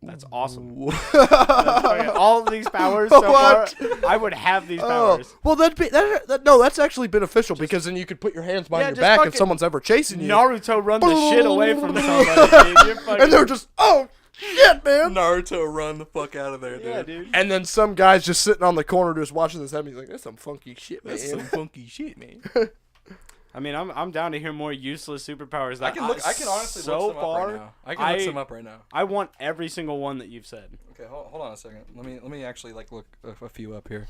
That's awesome. All of these powers so far, I would have these powers. Well, that's actually beneficial because then you could put your hands behind your just back if fucking someone's ever chasing you. Naruto run the shit away from somebody, dude. You're fucking... And they're just, oh, shit, man. Naruto, run the fuck out of there, dude. Yeah, dude. And then some guy's just sitting on the corner just watching this happen. He's like, that's some funky shit, man. That's some funky shit, man. I mean, I'm down to hear more useless superpowers. I can honestly so look some far, up right now. I can look some up right now. I want every single one that you've said. Okay, hold on a second. Let me actually like look a few up here.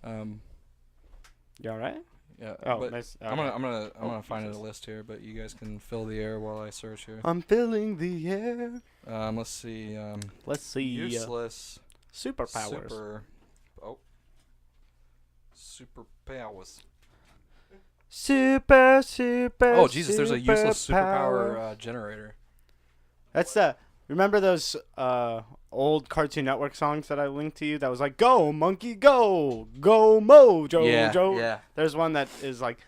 You all right? Yeah. Oh, but nice. I'm gonna find a list here, but you guys can fill the air while I search here. I'm filling the air. Let's see. Let's see. Useless Superpowers. Superpowers. Super. Oh Jesus! There's a useless superpower generator. That's remember those old Cartoon Network songs that I linked to you? That was like, "Go monkey, go mojo, Yeah. There's one that is like,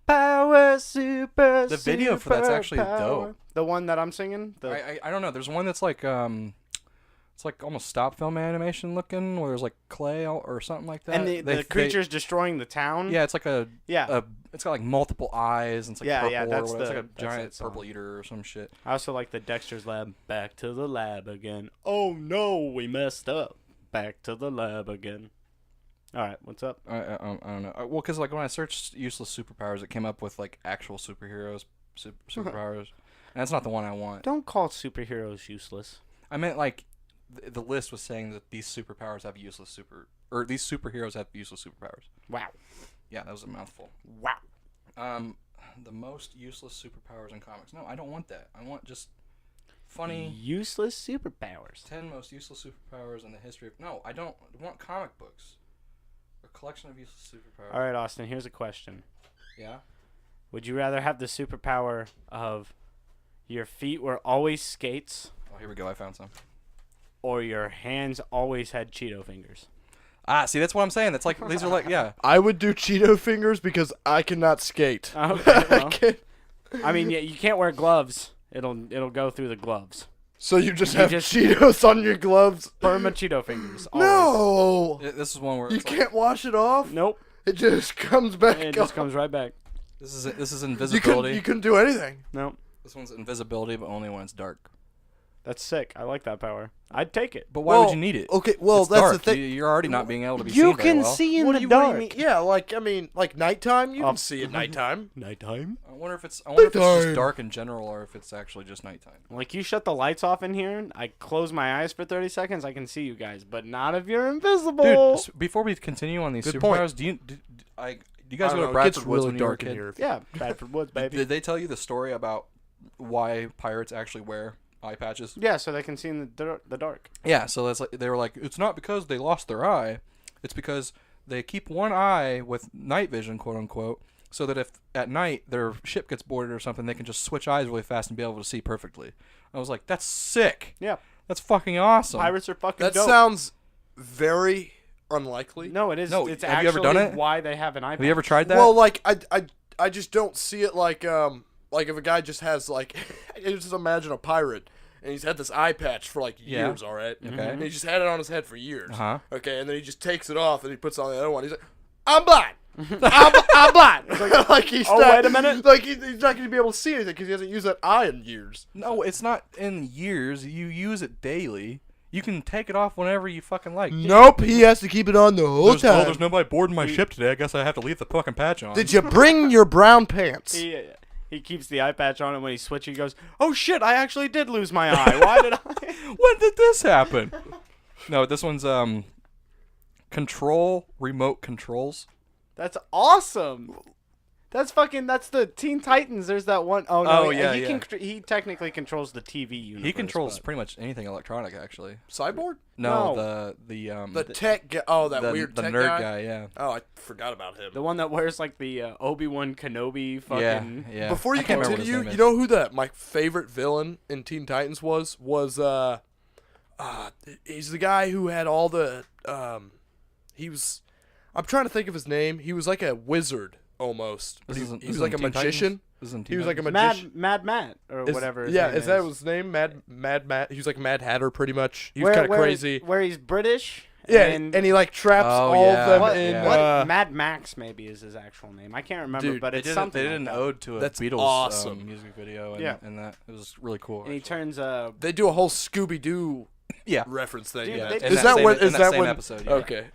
"Power super." The video for that's actually superpower." dope. The one that I'm singing. I don't know. There's one that's like it's like almost stop film animation looking, where there's like clay or something like that. And the creature's destroying the town. Yeah, it's like it's got like multiple eyes and it's like purple or that's whatever. It's like a that's giant that song. purple eater or some shit. I also like the Dexter's Lab. Back to the lab again. Oh no, we messed up. Back to the lab again. All right, what's up? I don't know. Well, because like when I searched useless superpowers, it came up with like actual superheroes, superpowers, and that's not the one I want. Don't call superheroes useless. I meant like the list was saying that these superpowers have these superheroes have useless superpowers. Wow. Yeah, that was a mouthful. Wow. The most useless superpowers in comics. No, I don't want that. I want just funny. Useless superpowers. 10 most useless superpowers in the history of. No, I don't want comic books. A collection of useless superpowers. All right, Austin. Here's a question. Yeah. Would you rather have the superpower of your feet were always skates, Oh, here we go. I found some. or your hands always had Cheeto fingers? See, that's what I'm saying. That's like these are like I would do Cheeto fingers because I cannot skate. Okay. Well, I can't. I mean, yeah, you can't wear gloves. It'll go through the gloves. So you just have Cheetos on your gloves? Perma Cheeto fingers. Always. No! this is one where You it's can't wash it off? Nope. It just comes back It just up. comes right back. this is You invisibility. couldn't do anything. Nope. This one's invisibility, but only when it's dark. That's sick. I like that power. I'd take it. But why would you need it? Okay, well, It's that's dark. the thing. You're already not being able to be You seen very can well. see in What the do you dark. mean? Yeah, like nighttime. You Oh. can see at nighttime. Nighttime? I wonder if it's just Nighttime. dark in general, or if it's actually just nighttime. Like, you shut the lights off in here, I close my eyes for 30 seconds, I can see you guys, but not if you're invisible. Dude, before we continue on these Good superpowers, point. do you guys I go don't to know, it Bradford gets Woods really when you were a dark in kid? here. Yeah, Bradford Woods, baby. Did they tell you the story about why pirates actually wear eye patches? Yeah, so they can see in the dark. Yeah, so that's like they were like, it's not because they lost their eye, it's because they keep one eye with night vision, quote unquote, so that if at night their ship gets boarded or something, they can just switch eyes really fast and be able to see perfectly. I was like, that's sick. Yeah. That's fucking awesome. Pirates are fucking That dope. sounds very unlikely. No, it is. No, it's have actually you ever done it? why they have an iPad. Have you ever tried that? Well, like I just don't see it like if a guy just has like just imagine a pirate and he's had this eye patch for like Yeah. years, all right? Okay. And he just had it on his head for years. Uh-huh. Okay, and then he just takes it off and he puts on the other one. He's like, I'm blind. I'm blind. It's like he's Oh, not, wait a minute. Like he's not going to be able to see anything because he hasn't used that eye in years. No, it's not in years. You use it daily. You can take it off whenever you fucking like. Nope, he has to keep it on the whole time. there's nobody boarding my ship today. I guess I have to leave the fucking patch on. Did you bring your brown pants? He keeps the eye patch on, and when he switches, he goes, "Oh shit! I actually did lose my eye. Why did I?" When did this happen? No, this one's control remote controls. That's awesome. That's the Teen Titans. There's that one oh no, Oh, yeah, he technically controls the TV universe. He controls but- pretty much anything electronic, actually. Cyborg? No, No. The tech guy. Oh, that weird the tech nerd guy. yeah. Oh, I forgot about him. the one that wears like the Obi-Wan Kenobi fucking Yeah. Before you I can't remember what his continue, name you is. know who my favorite villain in Teen Titans was he's the guy who had all the I'm trying to think of his name. He was like a wizard almost. This isn't- He this was like a isn't Teen magician. Titans? This isn't He Teen was like a Titans? magician. Mad Matt or whatever. Yeah, his is name that his name? Mad Matt. He was like Mad Hatter, pretty much. He was kind of Where- crazy. Where he's British. Yeah, and and he like traps Oh, all yeah. of them what, in. what Mad Max maybe is his actual name. I can't remember, Dude, but They it's did, something. they did like an that. ode to a That's Beatles awesome. music video, and, Yeah. and that it was really cool. And he actually. turns They do a whole Scooby Doo yeah, reference thing. Dude, in they that. do Is that same- what? in Is that that same when? episode? Yeah. Okay.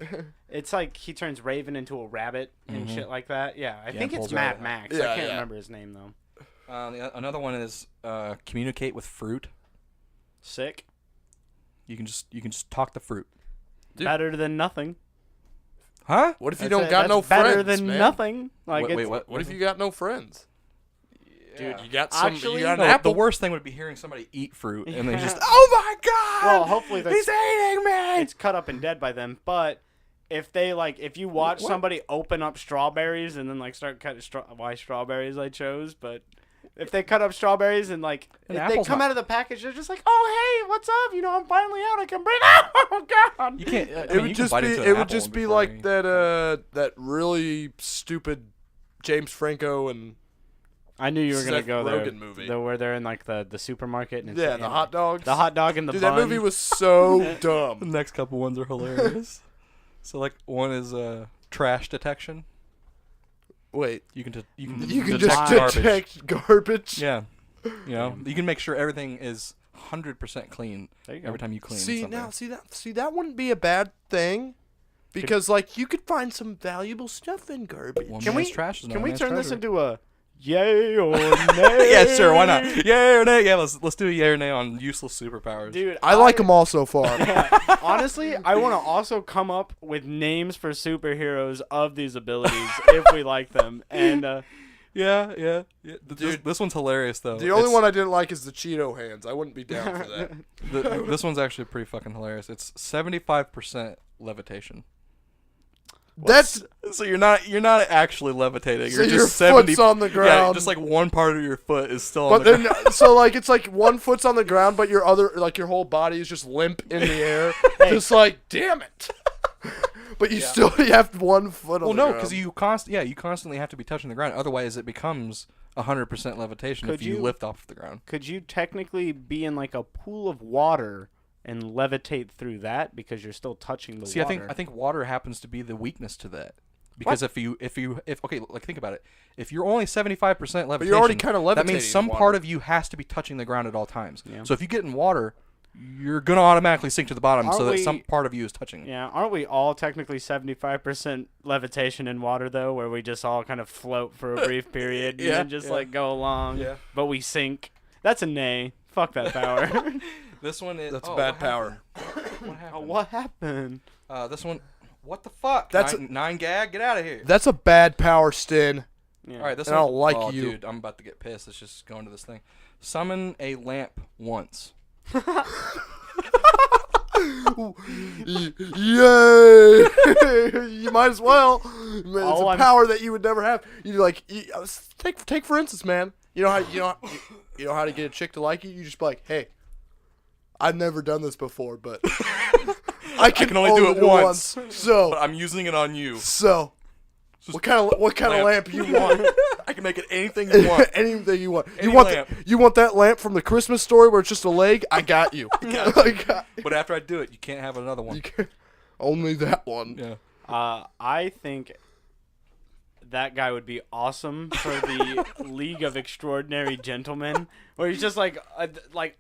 it's like he turns Raven into a rabbit and Mhm. shit like that. Yeah, I Yeah, think it's pulls her Mad out. Max. Yeah, I can't yeah. remember his name though. Another one is communicate with fruit. Sick. You can just talk to fruit. Dude. Better than nothing. Huh? What if you That's don't got that's no better friends, than man? nothing. Like Wait, it's, what? What if you got no friends? Dude, You got some. actually- you got No, an the apple. worst thing would be hearing somebody eat fruit and then Yeah. just, oh my god! Well, hopefully he's eating me. it's cut up and dead by them. But if you watch What? somebody open up strawberries and then like start cutting why strawberries I chose, but if they cut up strawberries and like An if they apple's come not- out of the package, they're just like, oh hey, what's up? You know, I'm finally out. I can breathe. Oh god. You can't. It would just be. It would just be like that really stupid James Franco and I knew you were gonna Seth go there. Rogen movie. Where they're in like the supermarket and it's yeah, the hot dogs. the hot dog and the Dude, bun. that movie was so The dumb. next couple ones are hilarious. So like one is trash detection. Wait, You can you can detect just detect garbage. Yeah, you know you can make sure everything is 100% clean There you go. every time you clean. See something. see that wouldn't be a bad thing, because like you could find some valuable stuff in garbage. One Can man's we- trash is Can another we man's turn this treasure. into a yay or nay? Yeah, sure. Why not? Yay or nay? Yeah, let's do a yay or nay on useless superpowers. Dude, I like them all so far. Honestly, I want to also come up with names for superheroes of these abilities if we like them. And Yeah. Dude. This one's hilarious though. The only one I didn't like is the Cheeto hands. I wouldn't be down for that. This one's actually pretty fucking hilarious. It's 75% levitation. That's So you're not actually levitating. so You're your just 70. foot's on the Yeah, ground. just like one part of your foot is still on But the then, ground. so like it's like one foot's on the ground, but your other, like your whole body is just limp in the air. Just like, damn it. But you still you have one foot on Well, the no, ground. because you constantly have to be touching the ground. Otherwise, it becomes 100% levitation Could if you you- lift off the ground. could you technically be in like a pool of water and levitate through that because you're still touching the See, water? I think water happens to be the weakness to that. Because if okay, like think about it. If you're only 75% levitation, But you're already kind of that levitating. means some in water. part of you has to be touching the ground at all times. Yeah. So if you get in water, you're gonna automatically sink to the bottom, so Aren't that we- some part of you is touching. Yeah, aren't we all technically 75% levitation in water though, where we just all kind of float for a brief period Yeah, and just yeah. like go along, Yeah. but we sink? That's a nay. Fuck that power. This one is That's a bad what power. happened? What happened? What happened? This one. What the fuck? That's nine gag. Get out of here. That's a bad power, Stin. Yeah. All right, this And I one. don't like oh, you. dude. I'm about to get pissed. Let's just go into this thing. Summon a lamp once. Yay! You might as well. It's Oh, a I'm- power that you would never have. You like take for instance, man. You know how to get a chick to like you. You just be like, hey, I've never done this before, but I can only do it once. So I'm using it on you. what kind of lamp. lamp you want? I can make it anything you want. Anything you want. Any You want lamp. you want that lamp from the Christmas Story where it's just a leg? I got you. I got you. But after I do it, you can't have another one. You can't- only that one. Yeah. I think that guy would be awesome for the League of Extraordinary Gentlemen, where he's just like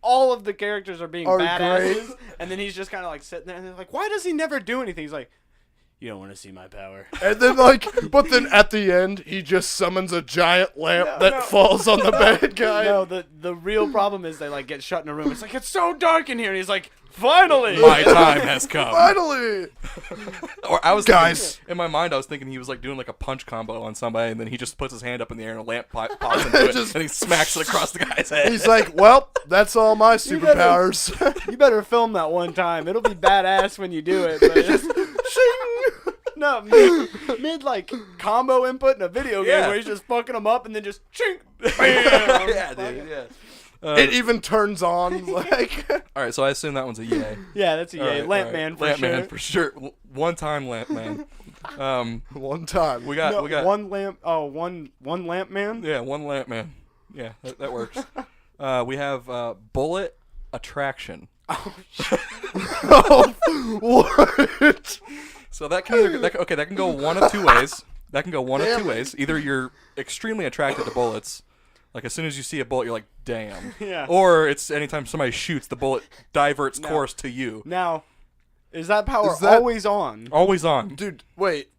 all of the characters are being Are badasses, great. and then he's just kind of like sitting there, and they're like, "Why does he never do anything?" He's like, You don't want to see my power. And then but then at the end, he just summons a giant lamp that falls on the bad guy. No, the real problem is they like get shut in a room. It's like, it's so dark in here. And he's like, finally, My time has come. Finally! Or I was Guys. thinking, in my mind, I was thinking he was like doing like a punch combo on somebody, and then he just puts his hand up in the air and a lamp pops into it, and he smacks it across the guy's head. He's like, well, that's all my superpowers. you better film that one time. It'll be badass when you do it. But it's, no, mid like combo input in a video game where he's just fucking them up and then just ching, bam. Yeah, dude. Yeah. It even turns on like. All right, so I assume that one's a yay. Yeah, that's a yay. All Lamp right. man for Lamp sure. man for sure. One time lamp man. One time. We got one lamp. Oh, one lamp man. Yeah, one lamp man. Yeah, that works. We have bullet attraction. Oh, what? So that can that can go one of two ways. That can go one of two ways. Either you're extremely attracted to bullets, like as soon as you see a bullet, you're like, damn. Yeah. Or it's anytime somebody shoots, the bullet diverts course to you. Now, is that power Is that- always on? Always on. Dude, wait.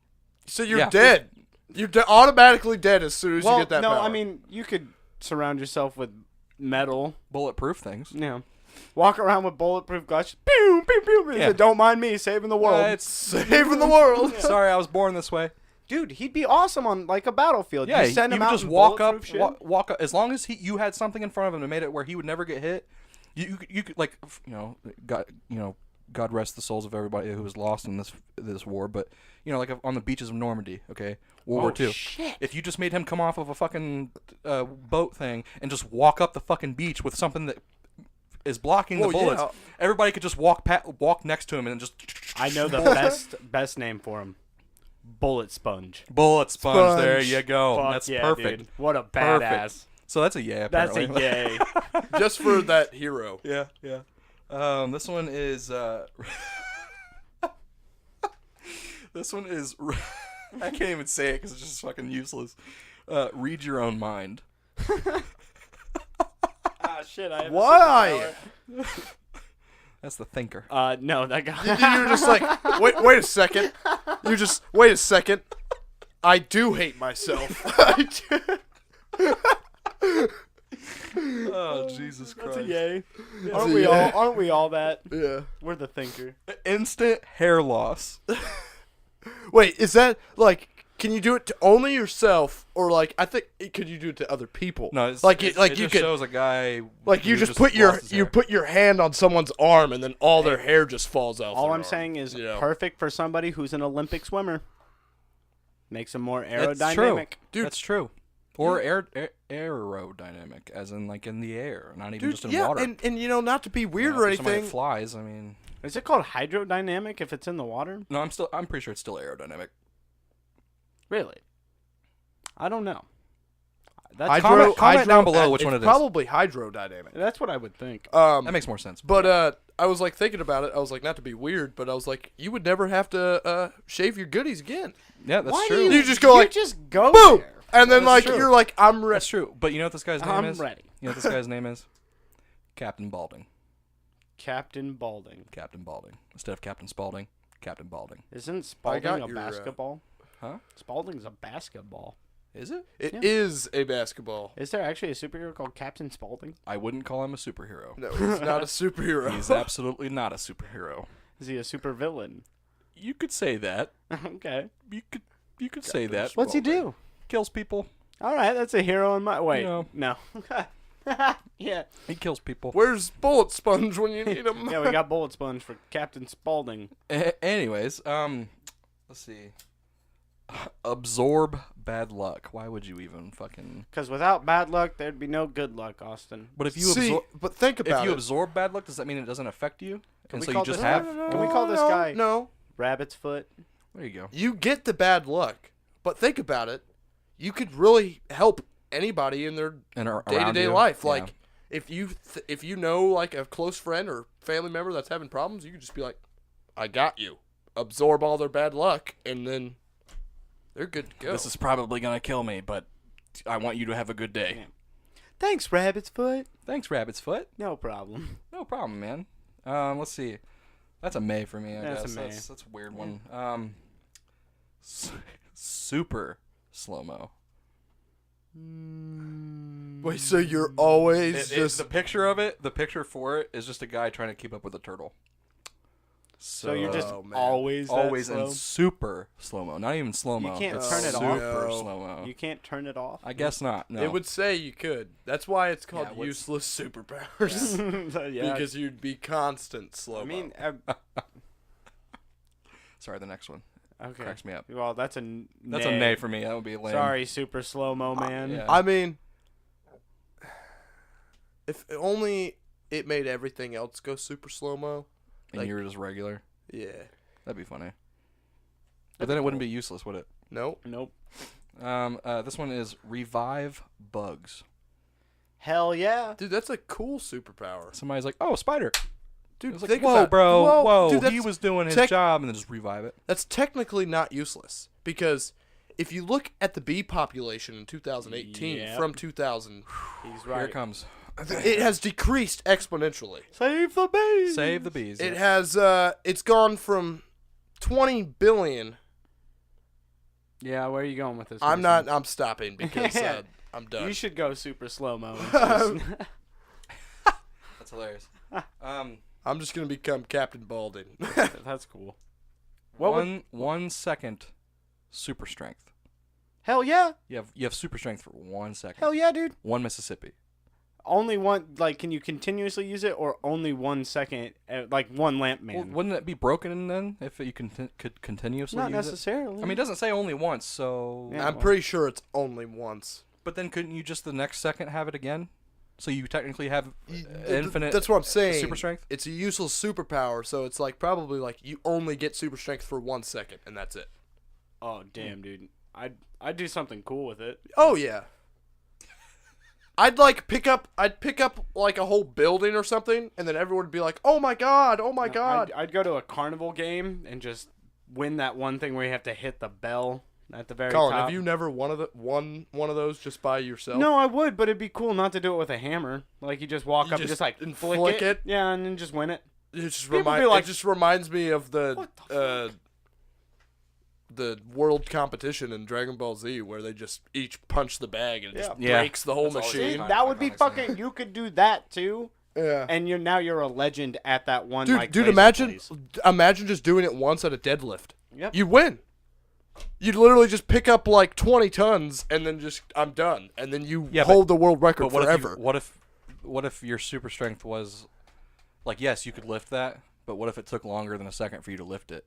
So you're Yeah. dead. You're automatically dead as soon as Well, you get that no, power. I mean you could surround yourself with metal. Bulletproof things. Yeah. Walk around with bulletproof glasses. Pew, pew, pew. Yeah. Don't mind me saving the world. It's saving the world. sorry, I was born this way. Dude, he'd be awesome on like a battlefield. Yeah, you send you him would out just in walk up, bulletproof shit. walk up. As long as you had something in front of him that made it where he would never get hit. You could like God rest the souls of everybody who was lost in this war. But like on the beaches of Normandy, okay, World War II. Shit. If you just made him come off of a fucking boat thing and just walk up the fucking beach with something that is blocking the bullets, everybody could just walk next to him and just. I know the best name for him. Bullet sponge. Bullet sponge. There Sponge. you go. Fuck That's yeah, perfect. Dude. What a Perfect. badass. So that's a yay. That's Apparently. a yay. Just for that hero. Yeah. This one is. This one is. I can't even say it because it's just fucking useless. Read your own mind. Ah, shit. I have Why? That's the thinker. No, that guy. You're just like, wait a second. Wait a second. I do hate myself. I do. Oh Jesus Christ! That's a yay. a Aren't we yay. all? Aren't we all that? Yeah. We're the thinker. Instant hair loss. Wait, is that like? Can you do it to only yourself, or like I think could you do it to other people? No, it's, like it, like it you just could shows a guy. like you who just put your lost his hair. put your hand on someone's arm and then all their hair just falls off. All their I'm arm, saying is you know? perfect for somebody who's an Olympic swimmer. Makes them more That's aerodynamic. true. Dude. That's true. Or aerodynamic, as in like in the air, not even Dude, just in yeah, water. and not to be weird You know, or for somebody anything. that flies. I mean, Is it called hydrodynamic if it's in the water? no, I'm pretty sure it's still aerodynamic. Really? I don't know. Comment down below which one it is. Probably hydrodynamic. That's what I would think. That makes more sense. But I was like thinking about it. I was like, not to be weird, but I was like, you would never have to shave your goodies again. Yeah, that's Why true. You just go like, just go boom, there. and then That's like true. you're like, I'm ready. That's true. But you know what this guy's name I'm is? ready. You know what this guy's name is? Captain Balding. Captain Balding. Captain Balding. Instead of Captain Spaulding, Captain Balding. Isn't got Spalding a your, basketball? Huh? Spalding's a basketball. Is it? It is a basketball. Is there actually a superhero called Captain Spalding? I wouldn't call him a superhero. No, he's not a superhero. He's absolutely not a superhero. Is he a supervillain? You could say that. Okay. You could say that. What's he do? Kills people. All right, that's a hero in my... Wait, No. no. Yeah. He kills people. Where's Bullet Sponge when you need him? Yeah, we got Bullet Sponge for Captain Spalding. Anyways, let's see. Absorb bad luck. Why would you even fucking? Because without bad luck, there'd be no good luck, Austin. But if you See, but think if about you it. absorb bad luck, does that mean it doesn't affect you? And we so you call just this- have. Can we call this guy- No, Rabbit's foot. There you go. you get the bad luck, but think about it. You could really help anybody in their And day-to-day life. Like, if you know like a close friend or family member that's having problems, you could just be like, "I got you." Absorb all their bad luck, and then they're good to go. This is probably gonna kill me, but I want you to have a good day. Yeah. Thanks, Rabbit's foot. Thanks, Rabbit's Foot. No problem. No problem, man. Let's see. That's a May for me. I That's guess a May. That's a weird one. super slow-mo. Wait, so you're always It's the picture of it. The picture for it is just a guy trying to keep up with a turtle. So you're just Oh, man. always in super slow-mo, not even slow-mo. You can't It's turn it off? Super No. slow-mo. You can't turn it off. I guess not. No. It would say you could. That's why it's called Yeah, what's- useless superpowers. Yeah. Because you'd be constant slow. I mean, Sorry, the next one okay. cracks me up. Well, that's a That's a nay for me. That would be lame. Sorry, super slow mo man. Yeah. I mean, if only it made everything else go super slow mo. And like- you were just regular. Yeah. That'd be funny. But then it wouldn't be useless, would it? Nope. Nope. This one is revive bugs. Hell yeah. Dude, that's a cool superpower. Somebody's like, "Oh, spider." Dude, It's like, think "Whoa, about bro, Whoa, whoa!" Dude, he was doing his tech- job, and then just revive it. That's technically not useless because if you look at the bee population in 2018 Yep. from 2000, He's Here right. it comes. it has decreased exponentially. Save the bees. Save the bees. It has it's gone from 20 billion. Yeah, where are you going with this? I'm Mason? not. I'm stopping because I'm done. You should go super slow mo. That's hilarious. I'm just gonna become Captain Balding. That's cool. What would- 1 second super strength. Hell yeah. You have super strength for 1 second. Hell yeah, dude. 1 Mississippi. Only one. Like, can you continuously use it, or only 1 second? Like one lamp man. Well, wouldn't it be broken then if you could continuously Not use necessarily. it? I mean, it doesn't say only once, so. Yeah. I'm pretty sure it's only once. But then couldn't you just the next second have it again? So you technically have infinite. That's what I'm saying. super strength? It's a useless superpower, so it's like probably like you only get super strength for 1 second, and that's it. Oh damn, dude. I'd do something cool with it. Oh yeah. I'd pick up like a whole building or something, and then everyone would be like, "Oh my god! Oh my god!" I'd go to a carnival game and just win that one thing where you have to hit the bell at the very Colin, top. have you never won one of those just by yourself? No, I would, but it'd be cool not to do it with a hammer. Like you just walk You up and just just like flick flick it? Yeah, and then just win it. It just People be like, it just reminds me of What the world competition in Dragon Ball Z where they just each punch the bag and it just Yeah. breaks the whole That's always machine. fun. That would be Iconic fucking. You could do that too, Yeah. and you're a legend at that one. Dude, like, dude, laser imagine just doing it once at a deadlift. Yep. You'd win. You'd literally just pick up like 20 tons and then just I'm done, and then you Yeah, hold the world record But what forever. what if your super strength was, like, yes, you could lift that, but what if it took longer than a second for you to lift it?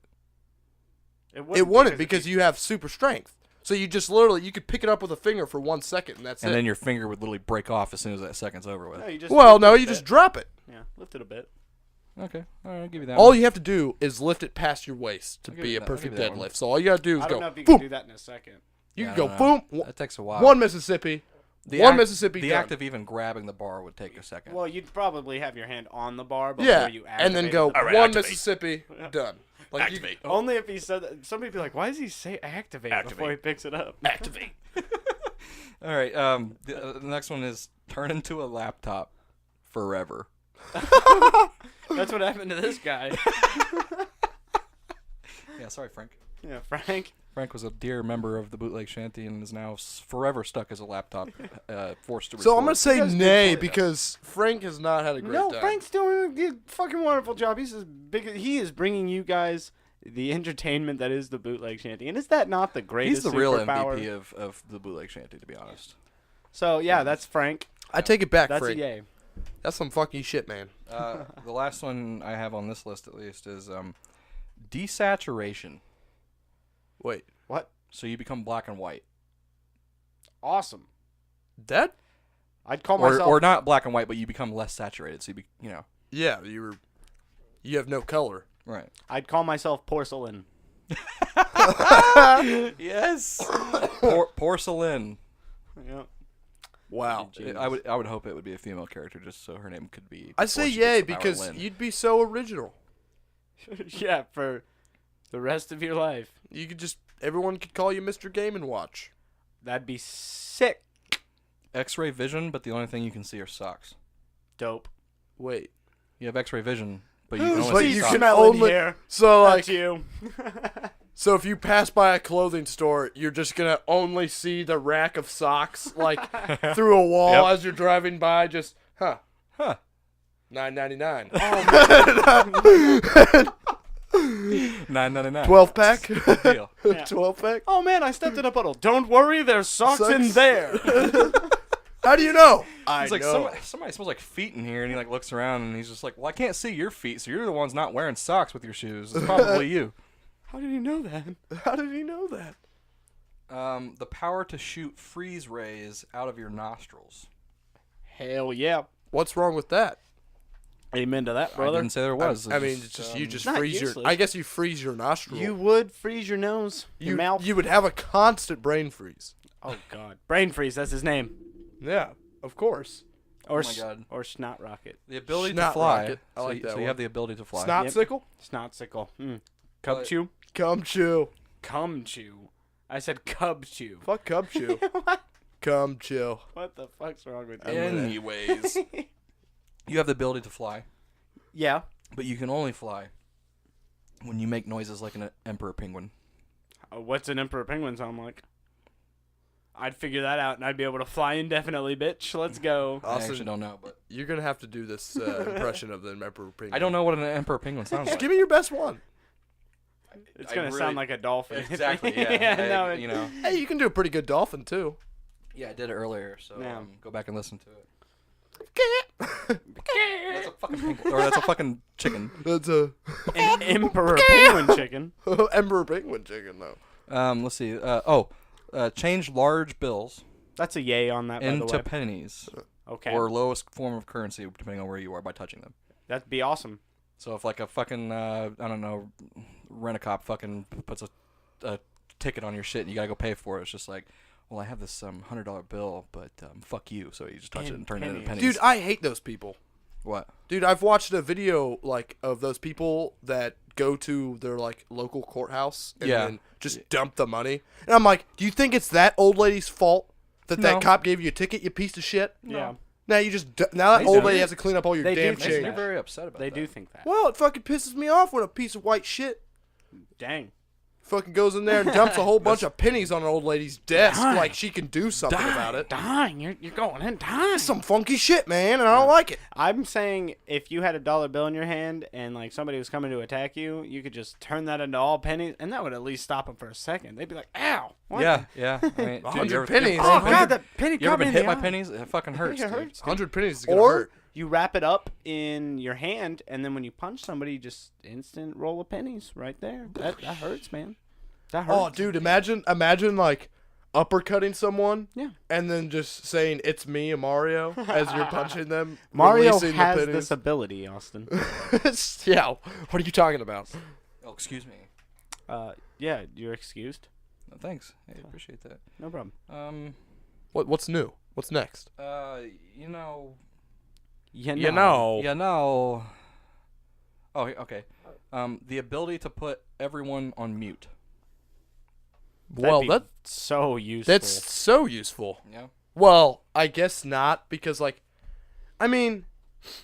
It wouldn't because you have super strength. So you just literally you could pick it up with a finger for 1 second and that's And it. then your finger would literally break off as soon as that second's over with. No, you just Well, lift no, it a you bit. just drop it. Yeah, lift it a bit. Okay, all right, I'll give you that. All one. you have to do is lift it past your waist to I'll give be you a that- I'll perfect give you that one. deadlift. So all you gotta do is I go don't know if you boom. can do that in a second. You Yeah, can I go don't boom. That takes a while. One Mississippi. The one act- Mississippi. The done. act of even grabbing the bar would take a second. Well, you'd probably have your hand on the bar before Yeah, you and then activated go the bar. one activate. Mississippi. Done. Like you, Activate. Only if he said that. Somebody'd be like, "Why does he say activate, before he picks it up?" activate. All right. The next one is turn into a laptop forever. That's what happened to this guy. Yeah. Sorry, Frank. Yeah, Frank. Frank was a dear member of the Bootleg Shanty and is now forever stuck as a laptop, forced to record. So I'm gonna say That's good nay for you. because Frank has not had a great No, time. Frank's doing a good, fucking wonderful job. He's as big. He is bringing you guys the entertainment that is the Bootleg Shanty, and is that not the greatest? He's the real superpower? MVP of the Bootleg Shanty, to be honest. So yeah, that's Frank. I take it back, That's Frank. a yay. That's some fucking shit, man. The last one I have on this list, at least, is desaturation. Wait, What? So you become black and white, Awesome. that? I'd call or myself. or not black and white, but you become less saturated. So you know, Yeah, you have no color. right? I'd call myself porcelain. Yes. Porcelain. Yeah. Wow. I would hope it would be a female character, just so her name could be. I say before she yay gets the power because Lynn. you'd be so original. Yeah, for the rest of your life. You could just everyone could call you Mr. Game and Watch. That'd be sick. X-ray vision, but the only thing you can see are socks. Dope. Wait. You have X-ray vision, but you Who's can But only see you socks. can smelling only here? so That's like you. So if you pass by a clothing store, you're just gonna only see the rack of socks like through a wall as you're driving by. Just Huh. $9.99. $9.99. 12 pack. Good deal. 12 pack. Oh man, I stepped in a puddle. Don't worry, there's socks in there. How do you know? It's like somebody smells like feet in here, and he like looks around and he's just like, "Well, I can't see your feet, so you're the ones not wearing socks with your shoes. It's probably you." How did he know that? How did he know that? The power to shoot freeze rays out of your nostrils. Hell yeah. What's wrong with that? Amen to that, I brother. didn't say there was. I mean, it's just you just not freeze useless. your. I guess you freeze your nostril. You would freeze your nose, your mouth. You would have a constant brain freeze. Oh God, brain freeze. That's his name. Yeah, of course. Or my God. or snot rocket. The ability to Snot fly. rocket. I like that So you one. have the ability to fly. Snot Yep. sickle. Snotsicle. But- Cub chew. Cum chew. Cum chew. I said cub chew. Fuck cum chew. Cum chew. What the fuck's wrong with you? Anyways, you have the ability to fly, Yeah. but you can only fly when you make noises like an emperor penguin. What's an emperor penguin sound like? I'd figure that out, and I'd be able to fly indefinitely, bitch. Let's go. I Austin, actually don't know, but you're gonna have to do this impression of the emperor penguin. I don't know what an emperor penguin sounds Just like. give me your best one. It's I gonna really- sound like a dolphin. Exactly. Yeah. no, you know. Hey, you can do a pretty good dolphin too. Yeah, I did it earlier, so Yeah. go back and listen to it. That's a fucking penguin, or that's a fucking chicken. That's a an emperor penguin chicken. emperor penguin chicken though. Let's see. Change large bills That's a yay on that, by the into way. pennies, Okay. or lowest form of currency, depending on where you are, by touching them. That'd be awesome. So if like a fucking I don't know, rent-a-cop fucking puts a ticket on your shit and you gotta go pay for it, it's just like, well, I have this $100 bill, but fuck you. So you just touch it and turn it into pennies. Dude, I hate those people. What? Dude, I've watched a video like of those people that go to their like local courthouse and Yeah. then just dump the money. And I'm like, do you think it's that old lady's fault that No. that cop gave you a ticket, you piece of shit? Yeah. Now you just now that They old do. lady has to clean up all your They do damn think They're change. that. very upset about They that. do think that. Well, it fucking pisses me off when a piece of white shit Dang. fucking goes in there and dumps a whole bunch of pennies on an old lady's desk Dang. like she can do something about it. Dang, you're going in. Dang. Some funky shit, man, and I don't like it. I'm saying if you had a dollar bill in your hand and like somebody was coming to attack you, you could just turn that into all pennies, and that would at least stop them for a second. They'd be like, "Ow!" What? Yeah, yeah. I mean, dude, 100 you ever- pennies. Oh Hey, God, that penny You ever caught me been in hit the by eye. pennies? It fucking hurts. It dude. hurts. 100 pennies is gonna Or hurt. you wrap it up in your hand, and then when you punch somebody, you just instant roll of pennies right there. That hurts, man. That hurts. Oh, dude, imagine like uppercutting someone, Yeah. and then just saying "It's me, Mario" as you're punching them. Mario releasing the has pennies. this ability, Austin. Yeah, what are you talking about? Oh, excuse me. Yeah, you're excused. No, thanks. I appreciate that. No problem. What's new? What's next? You know. You know. You know. Oh, okay. The ability to put everyone on mute. Well, That'd be so useful. that's so useful. Yeah. Well, I guess not because I mean,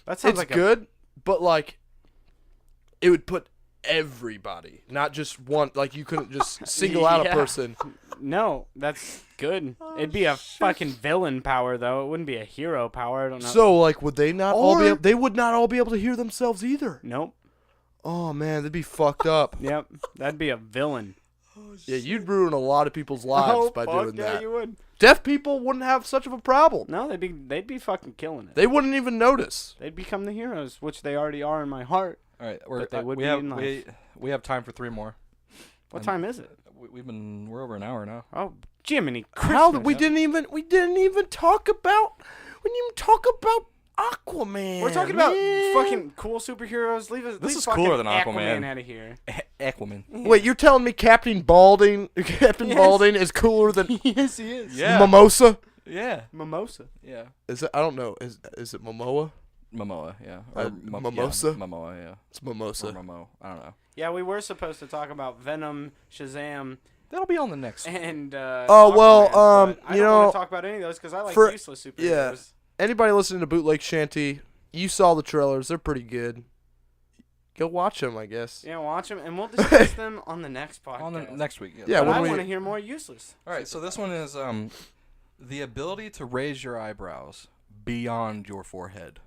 that sounds it's like good, but like, it would put everybody, not just one. Like you couldn't just single out a Yeah. person. No, that's good. It'd be a fucking villain power though. It wouldn't be a hero power. I don't know. So like, would they not all be? Or- They would not all be able to hear themselves either. Nope. Oh man, that'd be fucked up. Yep. That'd be a villain. Yeah, you'd ruin a lot of people's lives by fuck doing yeah, that. you would. Deaf people wouldn't have such of a problem. No, they'd be fucking killing it. They wouldn't even notice. They'd become the heroes, which they already are in my heart. All right. But they would we be have in life. we have time for 3 more. What And time is it? We're over an hour now. Oh, Jiminy How Christmas. we didn't even talk about Aquaman. We're talking about man. fucking cool superheroes. Leave us. This leave is fucking cooler than Aquaman. out of here. Aquaman. Wait, you're telling me Captain Balding is cooler than Yes, he is. Yeah. Mimosa? Yeah. Mimosa. Yeah. Is it? I don't know. Is it Momoa? Momoa. Yeah. Mimosa? Yeah, Momoa. Yeah. It's Mimosa. Or Momo. I don't know. Yeah, we were supposed to talk about Venom, Shazam, That'll be on the next. and Oh, well, Aquaman, but I you don't know, want to talk about any of those because I like for- useless superheroes. yeah. Anybody listening to Bootleg Shanty, you saw the trailers. They're pretty good. go watch them, I guess. Yeah, watch them, and we'll discuss them on the next podcast. On the next week. Yeah, But when I we- want to hear more useless. All right, so this one is the ability to raise your eyebrows beyond your forehead.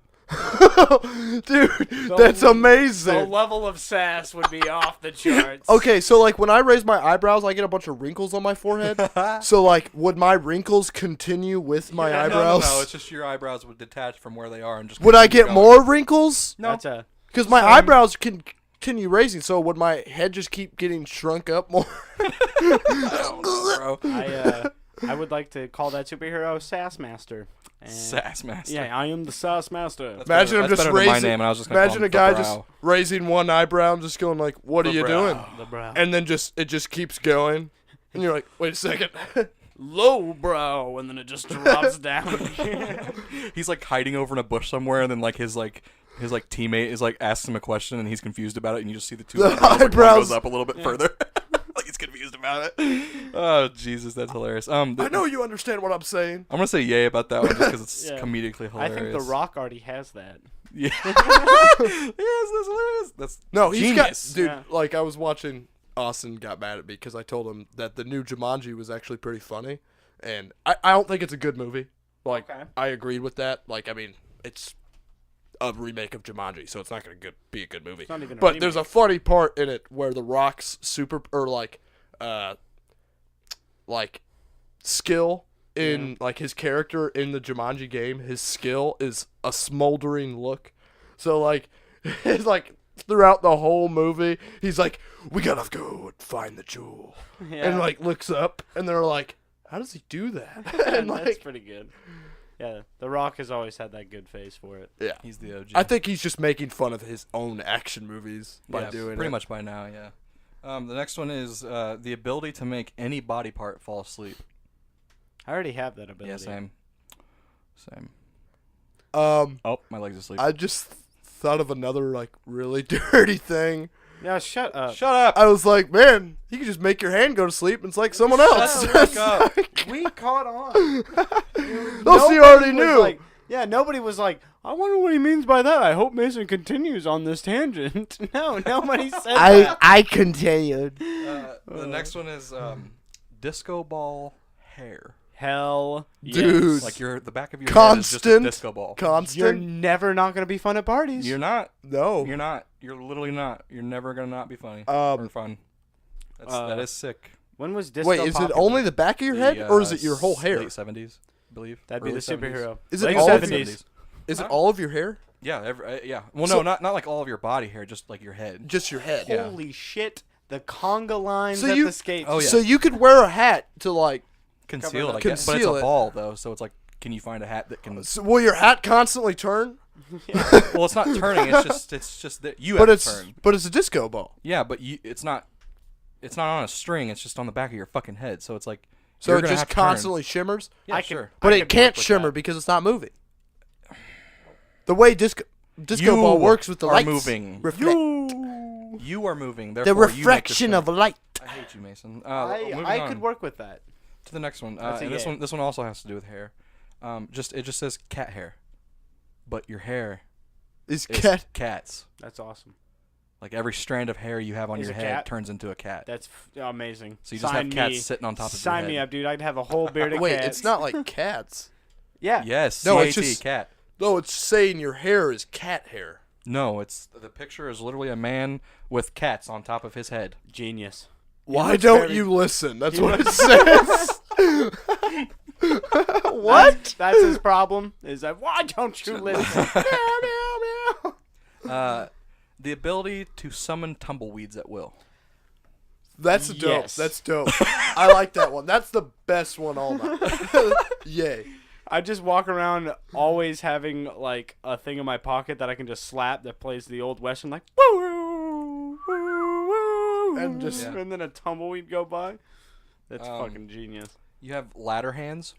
Dude, that's The amazing. level of sass would be off the charts. Okay, so like when I raise my eyebrows, I get a bunch of wrinkles on my forehead. So like, would my wrinkles continue with my Yeah, eyebrows? No, it's just your eyebrows would detach from where they are and just. Would I continue get going. more wrinkles? No. That's a Because my Same. eyebrows can continue raising. So would my head just keep getting shrunk up more? I don't know, bro. I would like to call that superhero Sass Master. And Sass master. Yeah, I am the Sass Master. That's Imagine better- him that's just better than my raising. name, and I was just gonna call Imagine him a guy the just brow. raising one eyebrow and just going like, "What are you doing?" The brow. And then it just keeps going, and you're like, "Wait a second." Low brow, and then it just drops down. He's like hiding over in a bush somewhere, and then like his teammate is like asks him a question, and he's confused about it, and you just see the two The eyebrows, like, one eyebrows. goes up a little bit further, like he's confused about it. Oh Jesus, that's hilarious. I know you understand what I'm saying. I'm gonna say yay about that one just because it's Yeah. comedically I hilarious. think The Rock already has that. Yeah. Yes, that's hilarious. That's No, he's genius. got, dude. Yeah. Like I was watching. Austin got mad at me because I told him that the new Jumanji was actually pretty funny, and I don't think it's a good movie. Like Okay. I agreed with that. Like I mean, it's a remake of Jumanji, so it's not gonna be a good movie. not even a But there's a remake. funny part in it where The Rock's skill in like his character in the Jumanji game, his skill is a smoldering look. So like it's like throughout the whole movie, he's like, "We gotta go and find the jewel," Yeah. and like looks up, and they're like, "How does he do that?" and That's like, pretty good. Yeah, The Rock has always had that good face for it. yeah, He's the OG. I think he's just making fun of his own action movies by Yeah, doing pretty it. much by now. Yeah. The next one is the ability to make any body part fall asleep. I already have that ability. Yeah, same. Oh, My leg's asleep. I just thought of another like really dirty thing. Yeah, shut up. Shut up. I was like, man, you can just make your hand go to sleep and it's like someone else. the fuck up. We caught on. Those you already Nobody was knew. like- yeah, nobody was like, I wonder what he means by that. I hope Mason continues on this tangent. No, nobody said that. I continued. The next one is disco ball hair. Hell, Dude. yes. Like the back of your head is just a Constant. disco ball. You're Constant. never not gonna be fun at parties. You're not. No. You're not. You're literally not. You're never gonna not be funny Um, or fun. That is sick. When was disco Wait, is it popular? only the back of your head, or is it your whole hair? Late 70s, I believe. That'd be Early the superhero. Is it Late all of 70s. Is it all of your hair? Yeah, yeah. Well, So- no, not like all of your body hair, just like your head. Just your head. Yeah. Holy shit! The conga lines So at you- the skates. Oh, yeah. So you could wear a hat to like. Concealed, up. I guess. But it's Conceal a it. ball though, so it's like, can you find a hat that can? So will your hat constantly turn? Well, it's not turning. It's just that you But have it's to turn. but it's a disco ball. Yeah, but it's not on a string. It's just on the back of your fucking head. So it's like. So you're it gonna just have to turn. constantly shimmers. Yeah, I can- sure. But I it could can't work with shimmer that. because it's not moving. The way disco You ball works with the are lights. moving. You are moving. the Therefore, refraction you make of the light. I hate you, Mason. I moving I on could work with that. to the next one. That's a And this yay. one also has to do with hair. It just says cat hair, but your hair Is is cat. cats. That's awesome. Like every strand of hair you have on Is your a head cat? turns into a cat. That's amazing. So you just Sign have cats me. sitting on top of Sign your me head. up, dude. I'd have a whole beard of Wait, cats. it's not like cats. Yeah. Yes. No, it's C-A-T, just- cat. No, it's saying your hair is cat hair. No, it's the picture is literally a man with cats on top of his head. Genius. Why looks don't very- you listen? That's he what it looks- says. What? That's his problem. Is that why don't you listen? The ability to summon tumbleweeds at will. That's dope. Yes. That's dope. I like that one. That's the best one all night. Yay. I just walk around always having like a thing in my pocket that I can just slap that plays the old western like woo woo woo woo And just- Yeah. and then a tumbleweed go by. That's Um, fucking genius. You have ladder hands.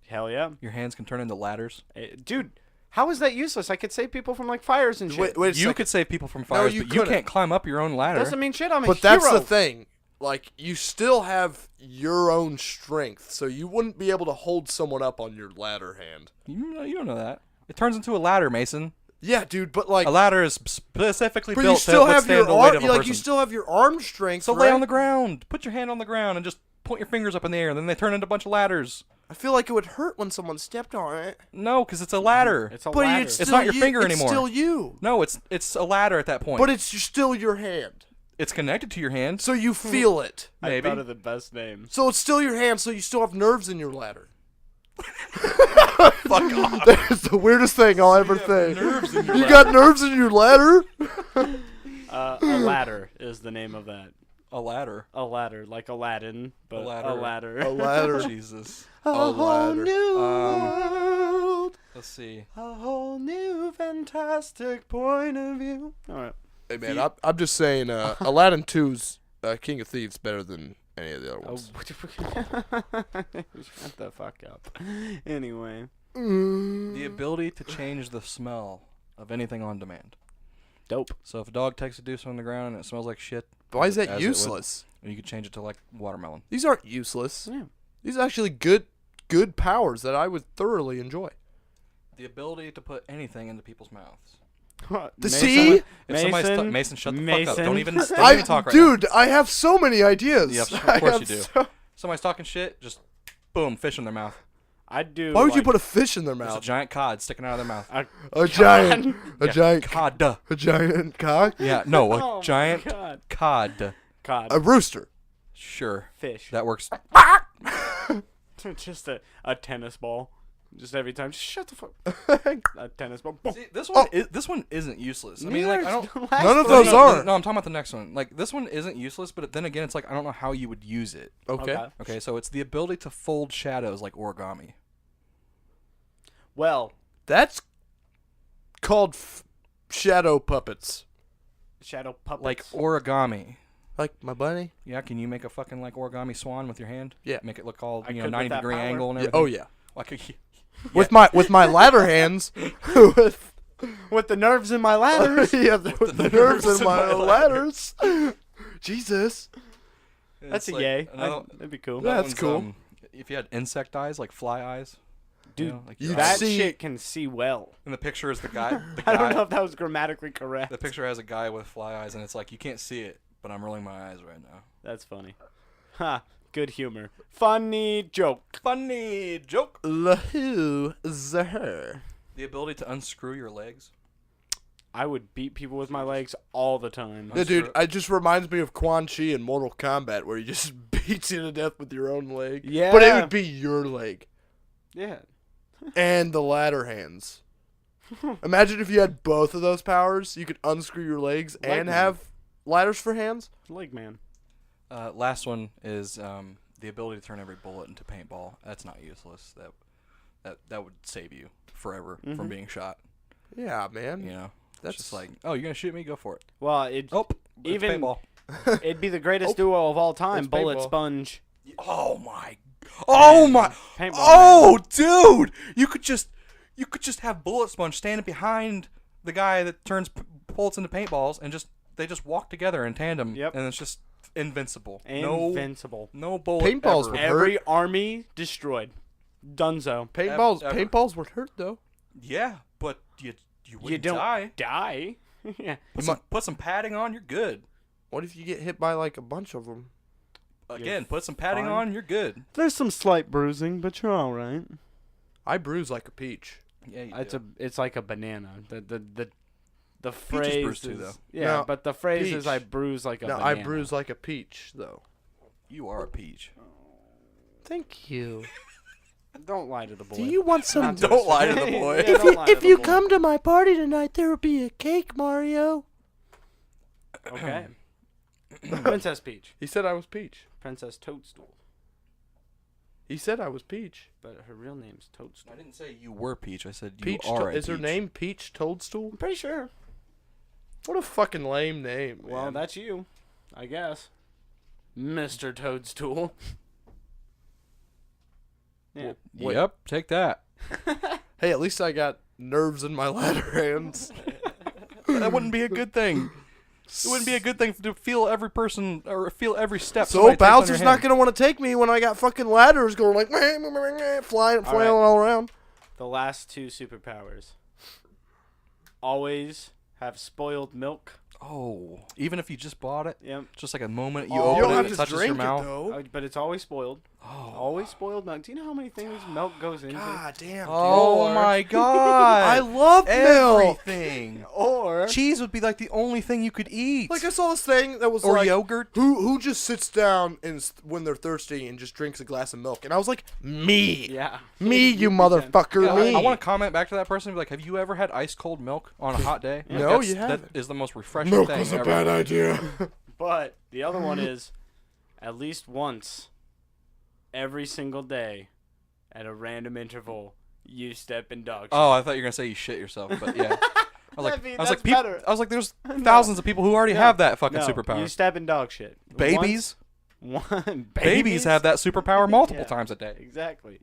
Hell yeah. Your hands can turn into ladders. Dude, how is that useless? I could save people from like fires and shit. Wait a You second. could save people from fires, you but you couldn't. can't climb up your own ladder. Doesn't mean shit. I'm a But that's hero. the thing. Like, you still have your own strength, so you wouldn't be able to hold someone up on your ladder hand. You don't know that. It turns into a ladder, Mason. Yeah, dude, but like A ladder is specifically but you built still to have your withstand the weight arm. of a Like person. you still have your arm strength. So right? lay on the ground. Put your hand on the ground and just point your fingers up in the air. Then they turn into a bunch of ladders. I feel like it would hurt when someone stepped on it. No, because it's a ladder. It's a But ladder. it's, It's still not your you, finger it's anymore. Still you. No, it's a ladder at that point. But it's still your hand. It's connected to your hand. So you feel it. I maybe. thought of the best name. So it's still your hand. So you still have nerves in your ladder. Fuck off. That's the weirdest thing I'll ever think. nerves in your You got nerves in your ladder? A ladder is the name of that. A ladder. A ladder, like Aladdin, but ladder. a ladder. A ladder. Jesus. A ladder. new world. Let's see. A whole new fantastic point of view. All right. Hey man, I'm just saying, Aladdin 2's King of Thieves better than any of the other ones. Shut the fuck up. Anyway. The ability to change the smell of anything on demand. Dope. So if a dog takes a deuce on the ground and it smells like shit, Why is that as it would, useless? you could change it to like watermelon. These aren't useless. Yeah. These are actually good powers that I would thoroughly enjoy. The ability to put anything into people's mouths. The sea? If somebody's Mason, Mason, shut the fuck up. Mason. Don't even talk right now. Dude, I have so many ideas. Yes, of I course have you do. so- Somebody's talking shit, just boom, fish in their mouth. I'd do. Why would you like, put a fish in their There's a mouth? giant cod sticking out of their mouth. A giant Cod. a giant cock? Yeah, no, a Oh my giant God. cod. Cod. A rooster. Sure, Fish. that works. Just a tennis ball. Just every time. Just shut the fuck. A tennis ball. See, this one isn't useless. I mean, like I don't. None of No, those no, are. No, I'm talking about the next one. Like this one isn't useless, but then again, it's like I don't know how you would use it. Okay. Okay, so it's the ability to fold shadows like origami. Well, That's called shadow puppets. shadow puppets. Like origami. Like my bunny? Yeah, can you make a fucking like origami swan with your hand? Yeah. Make it look all I you know could with 90-degree that power. angle and Yeah, everything. oh yeah. Like With my ladder hands. with the nerves in my ladders. Yeah, with the nerves in my ladders. Jesus. That's a like yay. another- That'd be cool. Yeah. that That's one's, cool. If you had insect eyes, like fly eyes, Dude, you know, like you'd your that eyes. see- shit can see well. And the picture is the guy. The I don't know guy. if that was grammatically correct. The picture has a guy with fly eyes, and it's like you can't see it, but I'm rolling my eyes right now. That's funny. Ha. Good humor. Funny joke. Funny joke. Lahu Zahar. The ability to unscrew your legs. I would beat people with my legs all the time. Yeah, dude, it just reminds me of Quan Chi in Mortal Kombat, where he just beats you to death with your own leg. Yeah. But it would be your leg. Yeah. And the ladder hands. Imagine if you had both of those powers. You could unscrew your legs Leg and man. have ladders for hands. Leg man. Last one is the ability to turn every bullet into paintball. That's not useless. That would save you forever from being shot. Yeah, man. You know, That's just like, oh, you're gonna shoot me? Go for it. Well, it Oh, Even- it's paintball. it'd be the greatest duo of all time. It's Bullet paintball. sponge. Oh my! Oh my! Paintball Oh, dude! You could just have Bullet Sponge standing behind the guy that turns bullets into paintballs, and they just walk together in tandem. Yep. And it's just invincible. Invincible. No bullet. Paintballs ever. would Every army destroyed. Dunzo. Paintballs, Ever. paintballs would hurt though. Yeah, but you wouldn't You don't die. die. Yeah. Put some padding on, you're good. What if you get hit by like a bunch of them? Again, put some padding fine. on, you're good. There's some slight bruising, but you're all right. I bruise like a peach. Yeah, you It's do. it's like a banana. The Peach is phrase bruised too, though. Yeah, No, but the phrase is peach. I bruise like a No, banana. I bruise like a peach though. You are a peach. Thank you. Don't lie to the boy. Do you want some? Not to Don't lie to explain. the boy. Yeah, If don't you lie to if the you boy. come to my party tonight, there will be a cake, Mario. Okay. Princess Peach. He said I was Peach. Princess Toadstool. He said I was Peach. But her real name's Toadstool. I didn't say you were Peach. I said you Peach are a is her peach. name Peach Toadstool? I'm pretty sure. What a fucking lame name. Well, man. that's you, I guess. Mr. Toadstool. Yeah. Wait. Yep, take that. Hey, at least I got nerves in my ladder hands. That wouldn't be a good thing. It wouldn't be a good thing to feel every person or feel every step. So somebody takes on Bowser's your not hand. gonna want to take me when I got fucking ladders going like flying, flailing all around. The last two superpowers. always have spoiled milk. Oh, even if you just bought it, Yep. just like a moment you You open don't it, have it to touches your drink it, mouth. though. But it's always spoiled. Oh, Always spoiled milk. Do you know how many things milk goes into? God damn. oh dude. my God! I love milk. everything. Or Cheese would be like the only thing you could eat. Like I saw this thing that was or like, yogurt. who just sits down and when they're thirsty and just drinks a glass of milk, and I was like, me, yeah, me, you motherfucker, Yeah, me. I want to comment back to that person and be like, have you ever had ice cold milk on a hot day? No, That's- you haven't. That is the most refreshing Milk thing was a ever. bad idea. But the other one is at least once every single day at a random interval you step in dog shit. Oh, I thought you were gonna say you shit yourself, but yeah. I was like, I mean, I was like, that's people, better. I was like, there's thousands of people who already have that fucking No, superpower. You step in dog shit. Babies, One babies have that superpower multiple Yeah. times a day Exactly.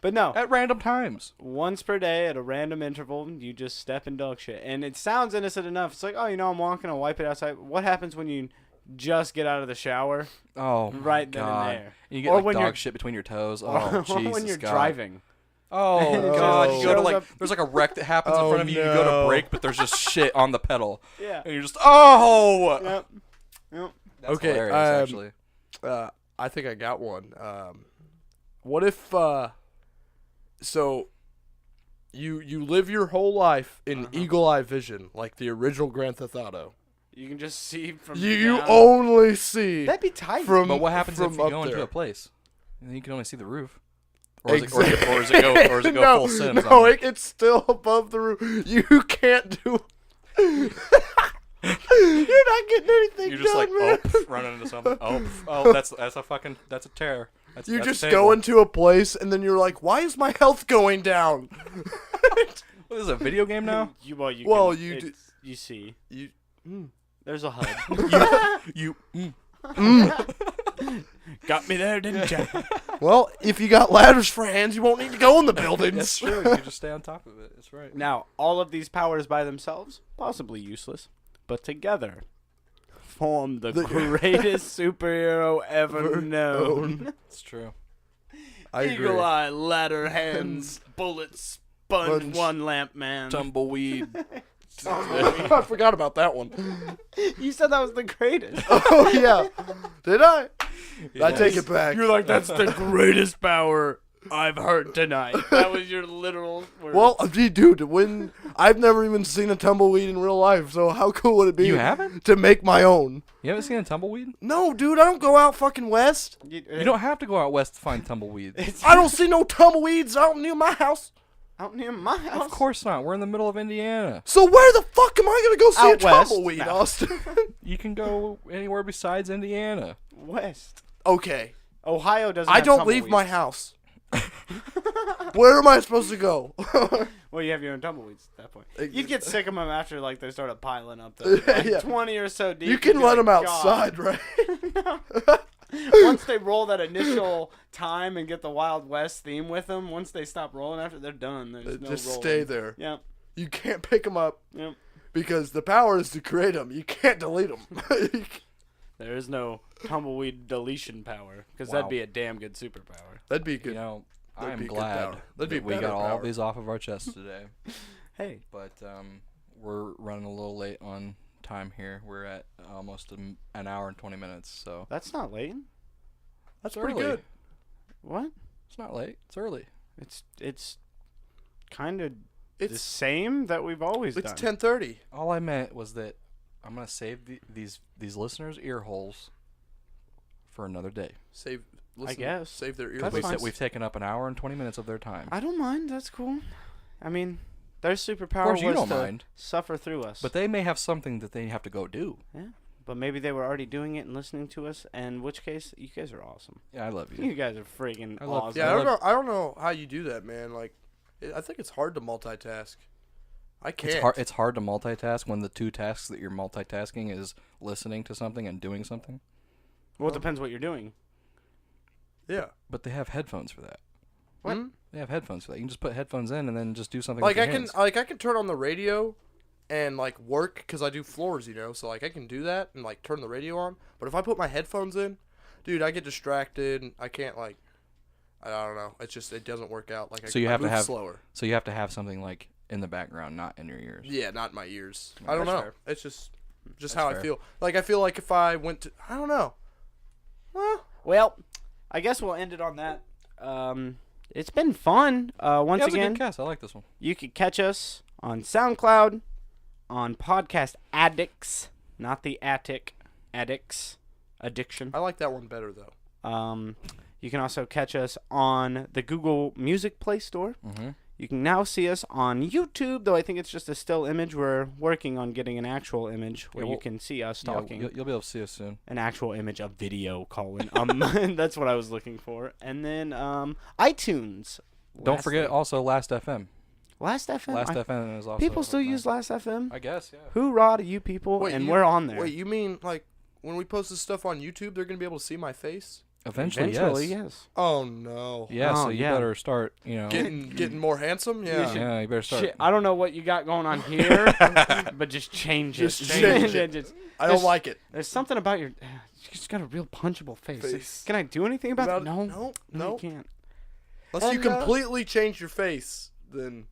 But no, at random times. once per day at a random interval, you just step in dog shit. And it sounds innocent enough. It's like, oh, I'm walking, I'll wipe it outside. What happens when you just get out of the shower? Oh, my Right then and God. there. And you get Or like when you're- dog shit between your toes. Or Oh, Jesus when you're God. driving. Oh And it God! just You go to shows like, up- there's like a wreck that happens in Oh, front of you. You go no. to brake, but there's just shit on the pedal, Yeah. and you're just oh. Yep. Yep. That's Okay, hilarious, actually. I think I got one. What if so you live your whole life in eagle eye vision like the original Grand Theft Auto? You can just see from You down. only see That'd be tight. from But what happens if from you up go into there. a place and then you can only see the roof? Or is Exactly. it, or does it go no, full Sims? No, on you? it's still above the roof. You can't do. You're not getting anything You're just done, like man. running into something. Oh, that's a tear. That's You that's a just table. go into a place and then you're like, why is my health going down? What is this, a video game now? You can, you you see. You. There's a HUD. You. Got me there, didn't you? Well, if you got ladders for hands, you won't need to go in the buildings. That's true. You can just stay on top of it. That's right. Now, all of these powers by themselves, possibly useless, but together form the greatest superhero ever known. It's true. I agree. Eagle eye, ladder hands, bullets, sponge, Sponge. one lamp man. Tumbleweed. I forgot about that one. You said that was the greatest. Oh yeah, did I? I Yeah. take it back. You're like, that's the greatest power I've heard tonight. That was your literal word. Well, gee, dude, when I've never even seen a tumbleweed in real life, so how cool would it be? You haven't? To make my own. You haven't seen a tumbleweed? No, dude, I don't go out fucking west. You don't have to go out west to find tumbleweeds. It's I don't see no tumbleweeds out near my house. out near my house. Of course not. We're in the middle of Indiana. So where the fuck am I gonna go see Out a west? tumbleweed, No. Austin? You can go anywhere besides Indiana. West. Okay, Ohio doesn't I have don't leave my tumbleweeds. house. Where am I supposed to go? Well, you have your own tumbleweeds at that point. Ex- You'd get sick of them after like they started piling up. Though. Like Yeah. 20 or so deep. You you'd can be let like, them outside, "God." right? Once they roll that initial time and get the Wild West theme with them, once they stop rolling after, they're done. There's no Just rolling. stay there. Yep. You can't pick them up Yep. because the power is to create them. You can't delete them. There is no tumbleweed deletion power because Wow. that'd be a damn good superpower. That'd be good. You know, That'd I'm be a good glad power. That'd be that we better got all power. these off of our chests today. Hey. But we're running a little late on time here. We're at almost an hour and 20 minutes, so That's not late. That's it's pretty early. good. What? It's not late. It's early. It's kind of the It's same that we've always it's done. 10:30. All I meant was that I'm gonna save these listeners' ear holes for another day. Save. Listen, guess. Save their ears. That's We've, fine. we've taken up an hour and 20 minutes of their time. I don't mind. That's cool. I mean, their superpower Of course, you was don't to mind. suffer through us. But they may have something that they have to go do. But maybe they were already doing it and listening to us. In which case, you guys are awesome. Yeah, I love you. You guys are freaking I love- awesome. Yeah, I don't love- know. I don't know how you do that, man. Like, I think it's hard to multitask. I can't. It's hard to multitask when the two tasks that you're multitasking is listening to something and doing something. Well, it depends what you're doing. Yeah. But they have headphones for that. What? Hmm? They have headphones for that. You can just put headphones in and then just do something. Like with I your can, hands. I can turn on the radio, and like work because I do floors, you know. So like I can do that and like turn the radio on. But if I put my headphones in, dude, I get distracted. And I can't I don't know. It's just it doesn't work out. Like So you I have to move have- slower. So you have to have something like in the background, not in your ears. Yeah, not in my ears. Yeah, I don't that's know. fair. It's just That's how fair. I feel. Like I feel like if I went to, I don't know. Well, I guess we'll end it on that. It's been fun. Once Yeah, it was a again, good cast. I like this one. you can catch us on SoundCloud, on Podcast Addicts, not the Attic Addicts Addiction. I like that one better though. You can also catch us on the Google Music Play Store. Mm-hmm. You can now see us on YouTube, though I think it's just a still image. We're working on getting an actual image where you can see us talking. You'll be able to see us soon. An actual image of video, Colin. That's what I was looking for. And then iTunes. Don't forget also Last FM. Last FM. Last FM is also. People still nice. use Last FM. I guess, yeah. Hoorah to you people, Wait, and you- we're on there. Wait, you mean like when we post this stuff on YouTube, they're gonna be able to see my face? Eventually, yes. Oh no. Yeah, Oh, so you yeah. better start, Getting more handsome? Yeah. yeah, you better start. Shit, I don't know what you got going on here, but just change it. Just change it. I don't There's- like it. There's something about your. You just got a real punchable face. Face. Can I do anything about that? No. No. You can't. Unless you And, completely change your face, then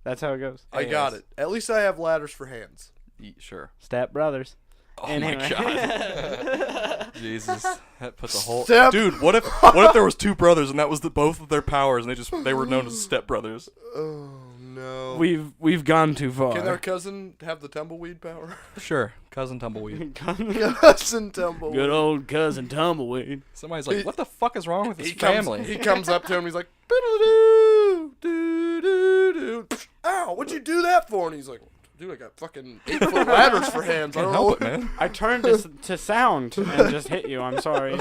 That's how it goes. I got it. At least I have ladders for hands. Sure. Step brothers. Oh Anyway. my god. Jesus. That puts a whole Dude, what if there was two brothers and that was both of their powers and they were known as step brothers? Oh no. We've gone too far. Can their cousin have the tumbleweed power? Sure. Cousin Tumbleweed. Cousin tumbleweed. Good old cousin tumbleweed. Somebody's like, what the fuck is wrong with his He family? comes up to him. He's like, "Biddle-doo, doo-doo-doo." Ow! What'd you do that for? And he's like, dude, I got fucking 8-foot ladders for hands. I Can't don't help know. it, man. I turned to sound and just hit you. I'm sorry.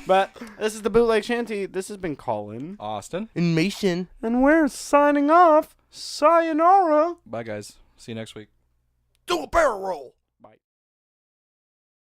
But this is the Bootleg Shanty. This has been Colin. Austin. In Mason. And we're signing off. Sayonara. Bye, guys. See you next week. Do a barrel roll.